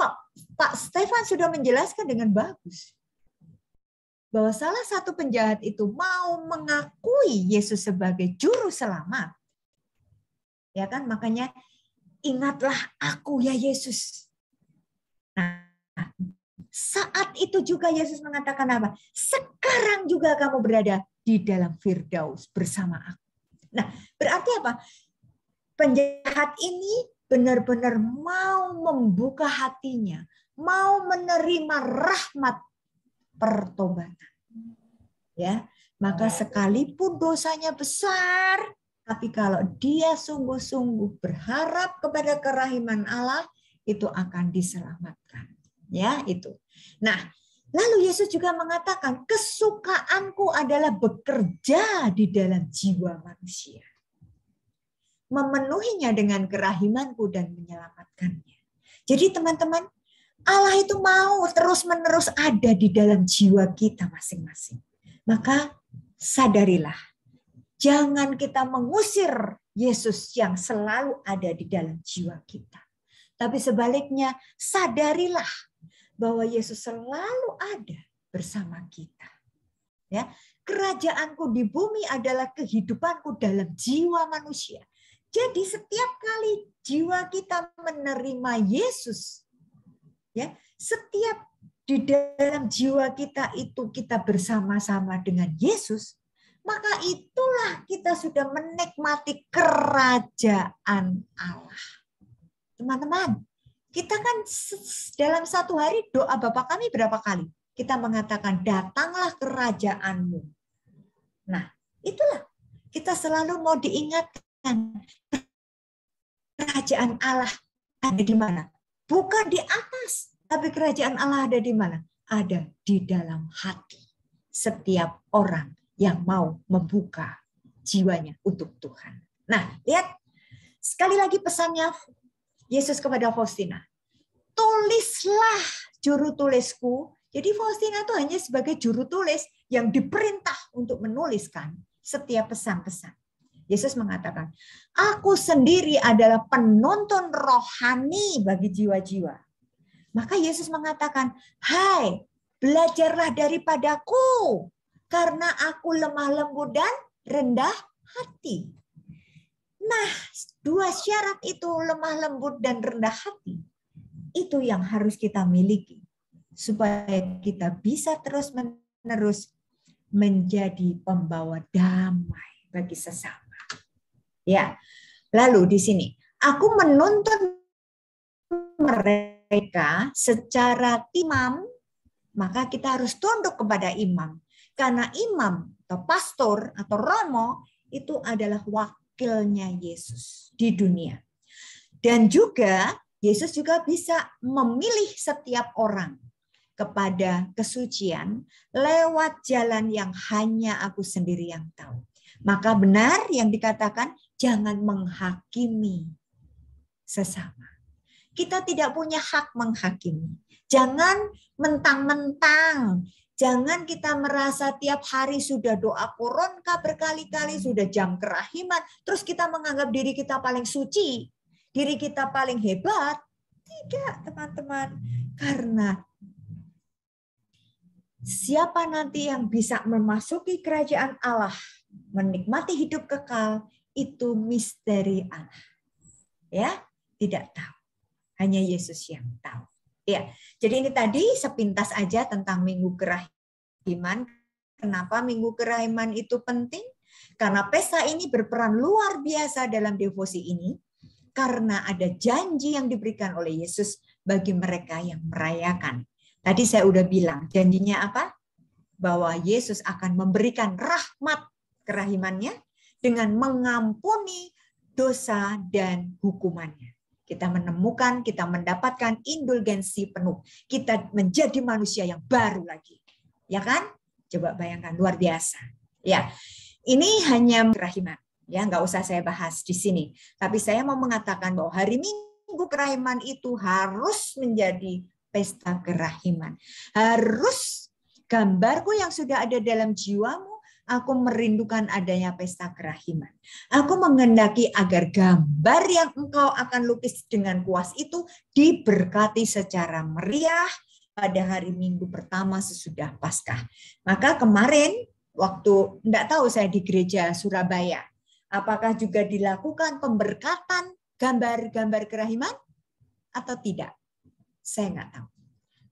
Pak Stefan sudah menjelaskan dengan bagus. Bahwa salah satu penjahat itu mau mengakui Yesus sebagai juru selamat. Ya kan? Makanya ingatlah aku ya Yesus. Nah, saat itu juga Yesus mengatakan apa? Sekarang juga kamu berada di dalam Firdaus bersama aku. Nah, berarti apa? Penjahat ini benar-benar mau membuka hatinya, mau menerima rahmat pertobatan. Ya, maka sekalipun dosanya besar, tapi kalau dia sungguh-sungguh berharap kepada kerahiman Allah, itu akan diselamatkan. Ya, itu. Nah, lalu Yesus juga mengatakan, kesukaanku adalah bekerja di dalam jiwa manusia. Memenuhinya dengan kerahimanku dan menyelamatkannya. Jadi teman-teman, Allah itu mau terus-menerus ada di dalam jiwa kita masing-masing. Maka sadarilah, jangan kita mengusir Yesus yang selalu ada di dalam jiwa kita. Tapi sebaliknya, sadarilah bahwa Yesus selalu ada bersama kita. Ya, kerajaanku di bumi adalah kehidupanku dalam jiwa manusia. Jadi setiap kali jiwa kita menerima Yesus, ya, setiap di dalam jiwa kita itu kita bersama-sama dengan Yesus, maka itulah kita sudah menikmati kerajaan Allah. Teman-teman, kita kan dalam satu hari doa Bapa kami berapa kali? Kita mengatakan, datanglah kerajaanmu. Nah, itulah kita selalu mau diingatkan, kerajaan Allah ada di mana? Bukan di atas, tapi kerajaan Allah ada di mana? Ada di dalam hati setiap orang yang mau membuka jiwanya untuk Tuhan. Nah, lihat sekali lagi pesannya Yesus kepada Faustina. Tulislah juru tulisku. Jadi Faustina itu hanya sebagai juru tulis yang diperintah untuk menuliskan setiap pesan-pesan. Yesus mengatakan, aku sendiri adalah penonton rohani bagi jiwa-jiwa. Maka Yesus mengatakan, hai, belajarlah daripadaku, karena aku lemah lembut dan rendah hati. Nah, dua syarat itu, lemah lembut dan rendah hati, itu yang harus kita miliki supaya kita bisa terus-menerus menjadi pembawa damai bagi sesama. Ya, lalu di sini aku menuntun mereka secara imam, maka kita harus tunduk kepada imam, karena imam atau pastor atau romo itu adalah wakilnya Yesus di dunia. Dan juga Yesus juga bisa memilih setiap orang kepada kesucian lewat jalan yang hanya aku sendiri yang tahu. Maka benar yang dikatakan, jangan menghakimi sesama. Kita tidak punya hak menghakimi. Jangan mentang-mentang. Jangan kita merasa tiap hari sudah doa koronka berkali-kali, sudah jam kerahiman, terus kita menganggap diri kita paling suci, diri kita paling hebat. Tidak, teman-teman. Karena siapa nanti yang bisa memasuki kerajaan Allah, menikmati hidup kekal, itu misteri Allah. Ya, tidak tahu. Hanya Yesus yang tahu. Ya, jadi ini tadi sepintas aja tentang Minggu Kerahiman. Kenapa Minggu Kerahiman itu penting? Karena pesta ini berperan luar biasa dalam devosi ini. Karena ada janji yang diberikan oleh Yesus bagi mereka yang merayakan. Tadi saya udah bilang, janjinya apa? Bahwa Yesus akan memberikan rahmat kerahimannya dengan mengampuni dosa dan hukumannya. Kita menemukan, kita mendapatkan indulgensi penuh. Kita menjadi manusia yang baru lagi. Ya kan? Coba bayangkan, luar biasa. Ya, ini hanya kerahiman. Ya, nggak usah saya bahas di sini. Tapi saya mau mengatakan bahwa hari Minggu Kerahiman itu harus menjadi pesta kerahiman. Harus gambarku yang sudah ada dalam jiwamu, aku merindukan adanya pesta kerahiman. Aku menghendaki agar gambar yang engkau akan lukis dengan kuas itu diberkati secara meriah pada hari Minggu pertama sesudah Paskah. Maka kemarin waktu, enggak tahu saya di gereja Surabaya, apakah juga dilakukan pemberkatan gambar-gambar kerahiman atau tidak? Saya enggak tahu.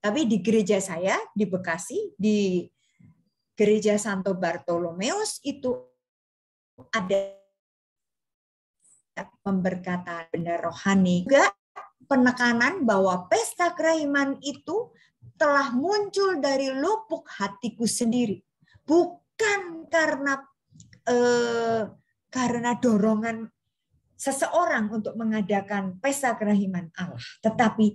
Tapi di gereja saya di Bekasi, di Gereja Santo Bartolomeus itu ada pemberkatan benda rohani. Juga penekanan bahwa pesta kerahiman itu telah muncul dari lubuk hatiku sendiri. Bukan karena dorongan seseorang untuk mengadakan pesta kerahiman Allah. Tetapi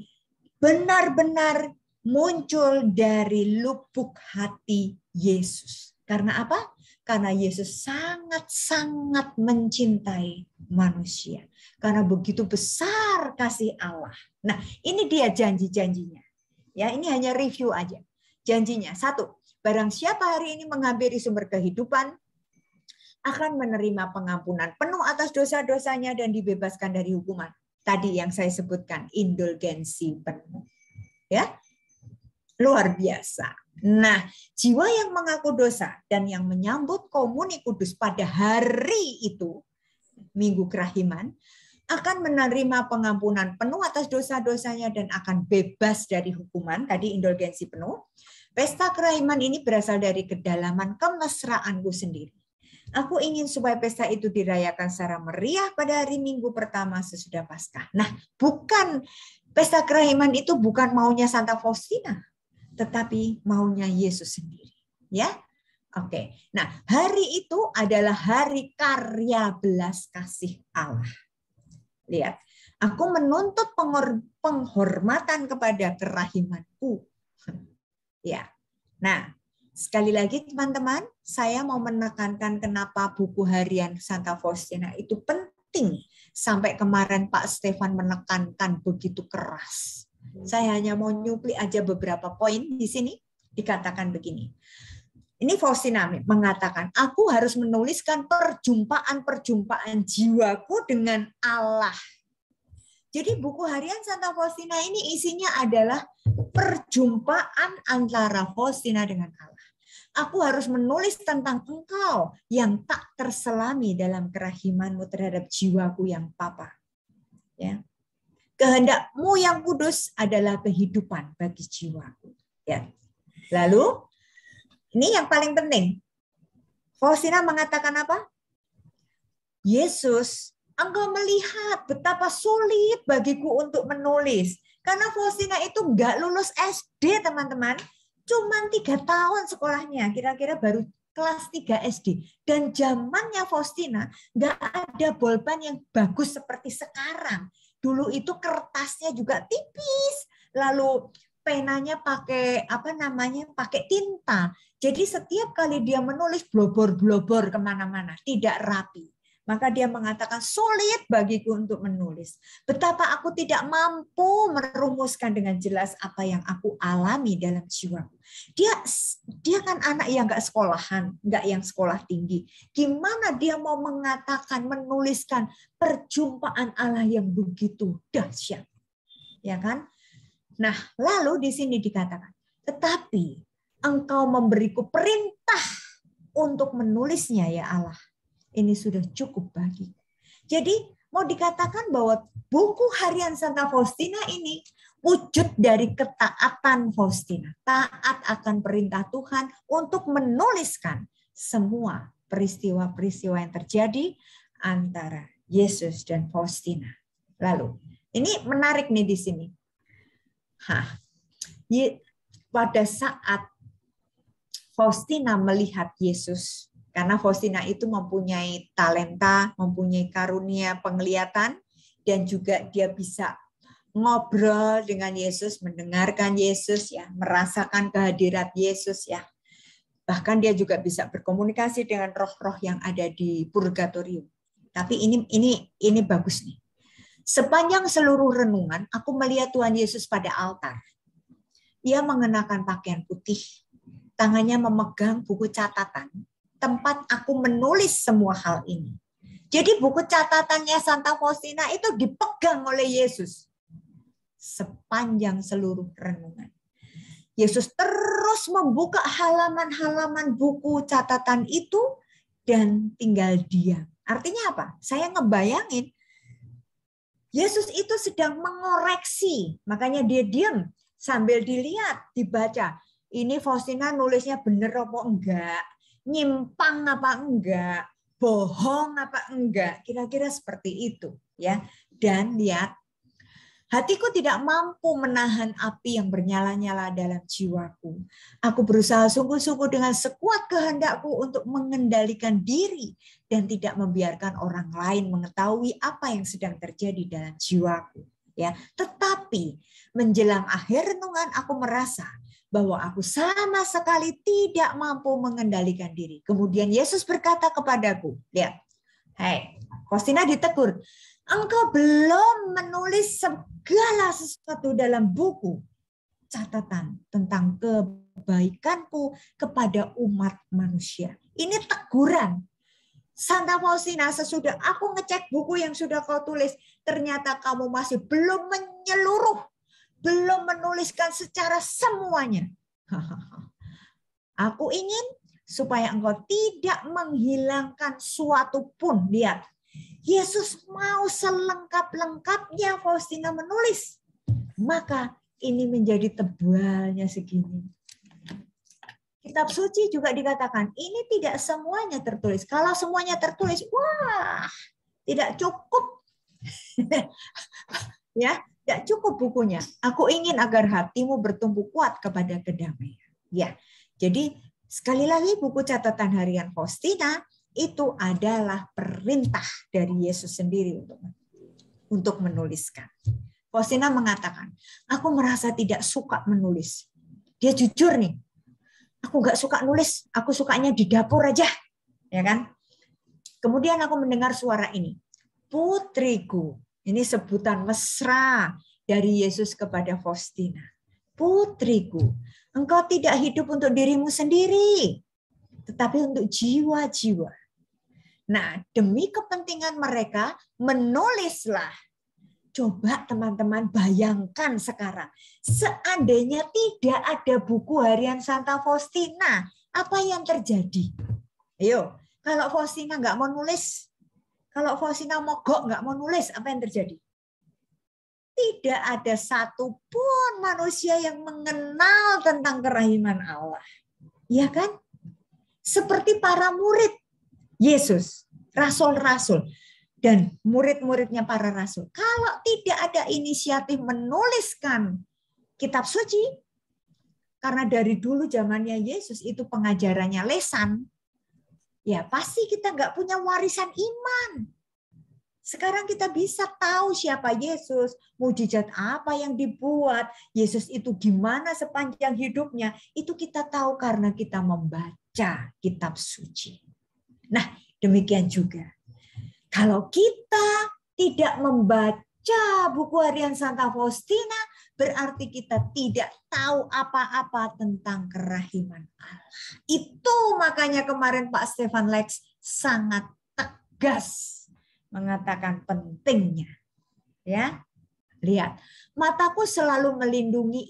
benar-benar muncul dari lubuk hati Yesus. Karena apa? Karena Yesus sangat-sangat mencintai manusia. Karena begitu besar kasih Allah. Nah, ini dia janji-janjinya. Ya, ini hanya review aja. Janjinya, 1, barang siapa hari ini menghampiri sumber kehidupan, akan menerima pengampunan penuh atas dosa-dosanya dan dibebaskan dari hukuman. Tadi yang saya sebutkan, indulgensi penuh. Ya, luar biasa. Nah, jiwa yang mengaku dosa dan yang menyambut komuni kudus pada hari itu, Minggu Kerahiman, akan menerima pengampunan penuh atas dosa-dosanya dan akan bebas dari hukuman. Tadi indulgensi penuh. Pesta Kerahiman ini berasal dari kedalaman kemesraanku sendiri. Aku ingin supaya pesta itu dirayakan secara meriah pada hari Minggu pertama sesudah Paskah. Nah, bukan pesta Kerahiman itu bukan maunya Santa Faustina, tetapi maunya Yesus sendiri. Ya, oke. Nah, hari itu adalah hari karya belas kasih Allah. Lihat, aku menuntut penghormatan kepada kerahimanku. Ya, nah. Sekali lagi teman-teman, saya mau menekankan kenapa buku harian Santa Faustina itu penting. Sampai kemarin Pak Stefan menekankan begitu keras. Saya hanya mau nyupli aja beberapa poin di sini. Dikatakan begini. Ini Faustina mengatakan, aku harus menuliskan perjumpaan-perjumpaan jiwaku dengan Allah. Jadi buku harian Santa Faustina ini isinya adalah perjumpaan antara Faustina dengan Allah. Aku harus menulis tentang engkau yang tak terselami dalam kerahimanmu terhadap jiwaku yang papa. Ya. Kehendakmu yang kudus adalah kehidupan bagi jiwaku. Ya. Lalu, ini yang paling penting. Faustina mengatakan apa? Yesus, engkau melihat betapa sulit bagiku untuk menulis. Karena Faustina itu nggak lulus SD, teman-teman. Cuman 3 tahun sekolahnya, kira-kira baru kelas 3 SD. Dan zamannya Faustina nggak ada bolpen yang bagus seperti sekarang. Dulu itu kertasnya juga tipis, lalu penanya pakai pakai tinta. Jadi setiap kali dia menulis blobor-blobor kemana-mana, tidak rapi. Maka dia mengatakan sulit bagiku untuk menulis. Betapa aku tidak mampu merumuskan dengan jelas apa yang aku alami dalam jiwaku. Dia kan anak yang nggak sekolahan, nggak yang sekolah tinggi. Gimana dia mau mengatakan, menuliskan perjumpaan Allah yang begitu dahsyat, ya kan? Nah, lalu di sini dikatakan, tetapi engkau memberiku perintah untuk menulisnya ya Allah. Ini sudah cukup bagiku. Jadi mau dikatakan bahwa buku harian Santa Faustina ini wujud dari ketaatan Faustina. Taat akan perintah Tuhan untuk menuliskan semua peristiwa-peristiwa yang terjadi antara Yesus dan Faustina. Lalu, ini menarik nih di sini. Pada saat Faustina melihat Yesus, karena Faustina itu mempunyai talenta, mempunyai karunia penglihatan, dan juga dia bisa ngobrol dengan Yesus, mendengarkan Yesus, ya, merasakan kehadirat Yesus, ya. Bahkan dia juga bisa berkomunikasi dengan roh-roh yang ada di purgatorium. Tapi ini bagus nih. Sepanjang seluruh renungan, aku melihat Tuhan Yesus pada altar. Ia mengenakan pakaian putih, tangannya memegang buku catatan, tempat aku menulis semua hal ini. Jadi buku catatannya Santa Faustina itu dipegang oleh Yesus sepanjang seluruh renungan. Yesus terus membuka halaman-halaman buku catatan itu dan tinggal diam. Artinya apa? Saya ngebayangin Yesus itu sedang mengoreksi, makanya dia diam sambil dilihat, dibaca. Ini Faustina nulisnya bener apa enggak? Nyimpang apa enggak, bohong apa enggak, kira-kira seperti itu, ya. Dan lihat, hatiku tidak mampu menahan api yang bernyala-nyala dalam jiwaku. Aku berusaha sungguh-sungguh dengan sekuat kehendakku untuk mengendalikan diri dan tidak membiarkan orang lain mengetahui apa yang sedang terjadi dalam jiwaku, ya. Tetapi menjelang akhir renungan aku merasa bahwa aku sama sekali tidak mampu mengendalikan diri. Kemudian Yesus berkata kepadaku, lihat, hei, Faustina ditegur, engkau belum menulis segala sesuatu dalam buku. catatan tentang kebaikanku kepada umat manusia. Ini teguran. Santa Faustina, sesudah aku ngecek buku yang sudah kau tulis, ternyata kamu masih belum menyeluruh, belum menuliskan secara semuanya. Aku ingin supaya engkau tidak menghilangkan suatu pun. Lihat, Yesus mau selengkap-lengkapnya Faustina menulis. Maka ini menjadi tebalnya segini. Kitab suci juga dikatakan, ini tidak semuanya tertulis. Kalau semuanya tertulis, wah, tidak cukup. Ya, tidak cukup bukunya. Aku ingin agar hatimu bertumbuh kuat kepada kedamaian. Ya, jadi sekali lagi buku catatan harian Faustina itu adalah perintah dari Yesus sendiri untuk menuliskan. Faustina mengatakan, aku merasa tidak suka menulis. Dia jujur nih. Aku nggak suka nulis, aku sukanya di dapur aja, ya kan? Kemudian aku mendengar suara ini, putriku. Ini sebutan mesra dari Yesus kepada Faustina. Putriku, engkau tidak hidup untuk dirimu sendiri, tetapi untuk jiwa-jiwa. Nah, demi kepentingan mereka, menulislah. Coba teman-teman bayangkan sekarang, seandainya tidak ada buku harian Santa Faustina, apa yang terjadi? Ayo, kalau Faustina nggak mau nulis, kalau Faustina mogok nggak mau nulis, apa yang terjadi? Tidak ada satupun manusia yang mengenal tentang kerahiman Allah. Ya kan? Seperti para murid Yesus, rasul-rasul. Dan murid-muridnya para rasul. Kalau tidak ada inisiatif menuliskan kitab suci, karena dari dulu zamannya Yesus itu pengajarannya lesan, ya pasti kita nggak punya warisan iman. Sekarang kita bisa tahu siapa Yesus, mujizat apa yang dibuat, Yesus itu gimana sepanjang hidupnya, itu kita tahu karena kita membaca kitab suci. Nah, demikian juga. Kalau kita tidak membaca buku harian Santa Faustina, berarti kita tidak tahu apa-apa tentang kerahiman Allah. Itu makanya kemarin Pak Stefan Lex sangat tegas mengatakan pentingnya. Ya, lihat, mataku selalu melindungi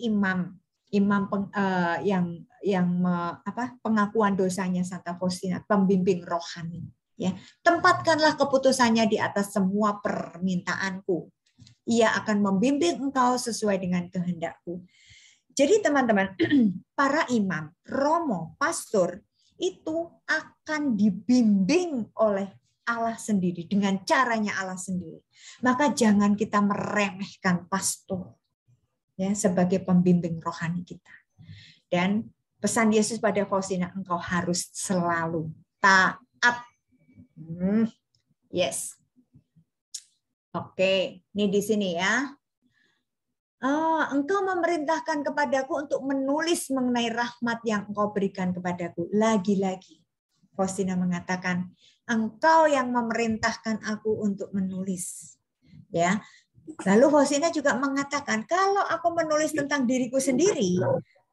pengakuan dosanya Santa Faustina, pembimbing rohani. Ya, tempatkanlah keputusannya di atas semua permintaanku. Ia akan membimbing engkau sesuai dengan kehendakku. Jadi teman-teman, para imam, romo, pastor itu akan dibimbing oleh Allah sendiri dengan caranya Allah sendiri. Maka jangan kita meremehkan pastor ya sebagai pembimbing rohani kita. Dan pesan Yesus pada Faustina, engkau harus selalu taat. Yes. Oke, ini di sini ya. Engkau memerintahkan kepadaku untuk menulis mengenai rahmat yang engkau berikan kepadaku. Lagi-lagi, Faustina mengatakan, engkau yang memerintahkan aku untuk menulis. Ya. Lalu Faustina juga mengatakan, kalau aku menulis tentang diriku sendiri,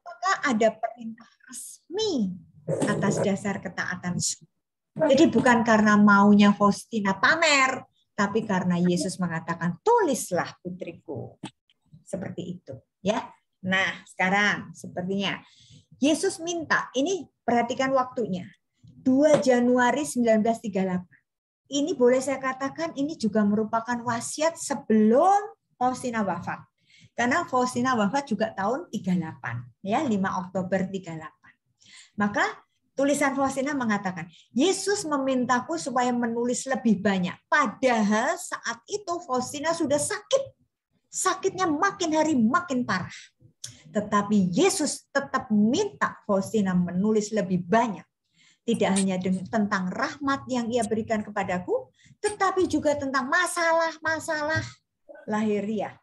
maka ada perintah resmi atas dasar ketaatan. Jadi bukan karena maunya Faustina pamer, tapi karena Yesus mengatakan, tulislah putriku. Seperti itu. Ya. Nah, sekarang sepertinya Yesus minta, ini perhatikan waktunya, 2 Januari 1938. Ini boleh saya katakan, ini juga merupakan wasiat sebelum Faustina wafat. Karena Faustina wafat juga tahun 38, ya 5 Oktober 38. Maka tulisan Faustina mengatakan, Yesus memintaku supaya menulis lebih banyak. Padahal saat itu Faustina sudah sakit. Sakitnya makin hari makin parah. Tetapi Yesus tetap minta Faustina menulis lebih banyak. Tidak hanya tentang rahmat yang ia berikan kepadaku, tetapi juga tentang masalah-masalah lahiriah.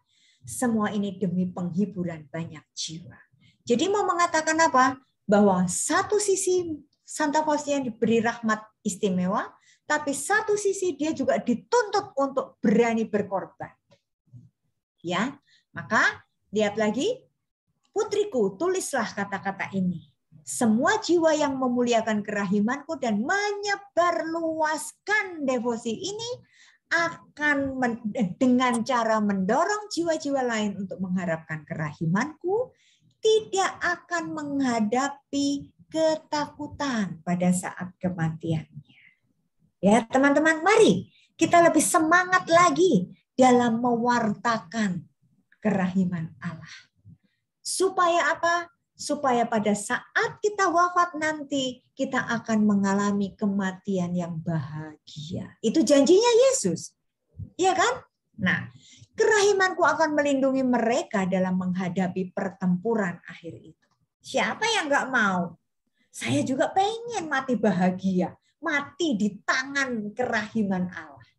Semua ini demi penghiburan banyak jiwa. Jadi mau mengatakan apa? Bahwa satu sisi Santa Faustina diberi rahmat istimewa, tapi satu sisi dia juga dituntut untuk berani berkorban. Ya, maka lihat lagi, Putriku, tulislah kata-kata ini. Semua jiwa yang memuliakan kerahimanku dan menyebarluaskan devosi ini akan dengan cara mendorong jiwa-jiwa lain untuk mengharapkan kerahimanku, tidak akan menghadapi ketakutan pada saat kematiannya. Ya, teman-teman, mari kita lebih semangat lagi dalam mewartakan kerahiman Allah. Supaya apa? Supaya pada saat kita wafat nanti, kita akan mengalami kematian yang bahagia. Itu janjinya Yesus. Iya kan? Nah, kerahimanku akan melindungi mereka dalam menghadapi pertempuran akhir itu. Siapa yang nggak mau? Saya juga pengen mati bahagia. Mati di tangan kerahiman Allah.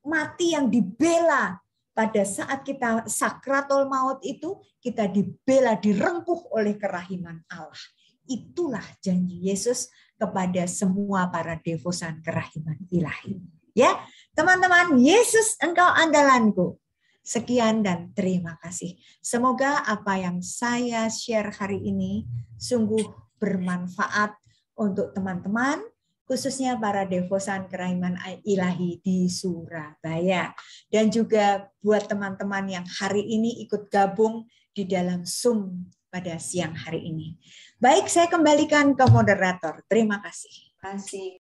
Mati yang dibela. Pada saat kita sakratul maut itu, kita dibela, direngkuh oleh kerahiman Allah. Itulah janji Yesus kepada semua para devosan kerahiman ilahi. Ya, teman-teman, Yesus engkau andalanku. Sekian dan terima kasih. Semoga apa yang saya share hari ini sungguh bermanfaat untuk teman-teman, khususnya para devosan kerahiman ilahi di Surabaya. Dan juga buat teman-teman yang hari ini ikut gabung di dalam Zoom pada siang hari ini. Baik, saya kembalikan ke moderator. Terima kasih.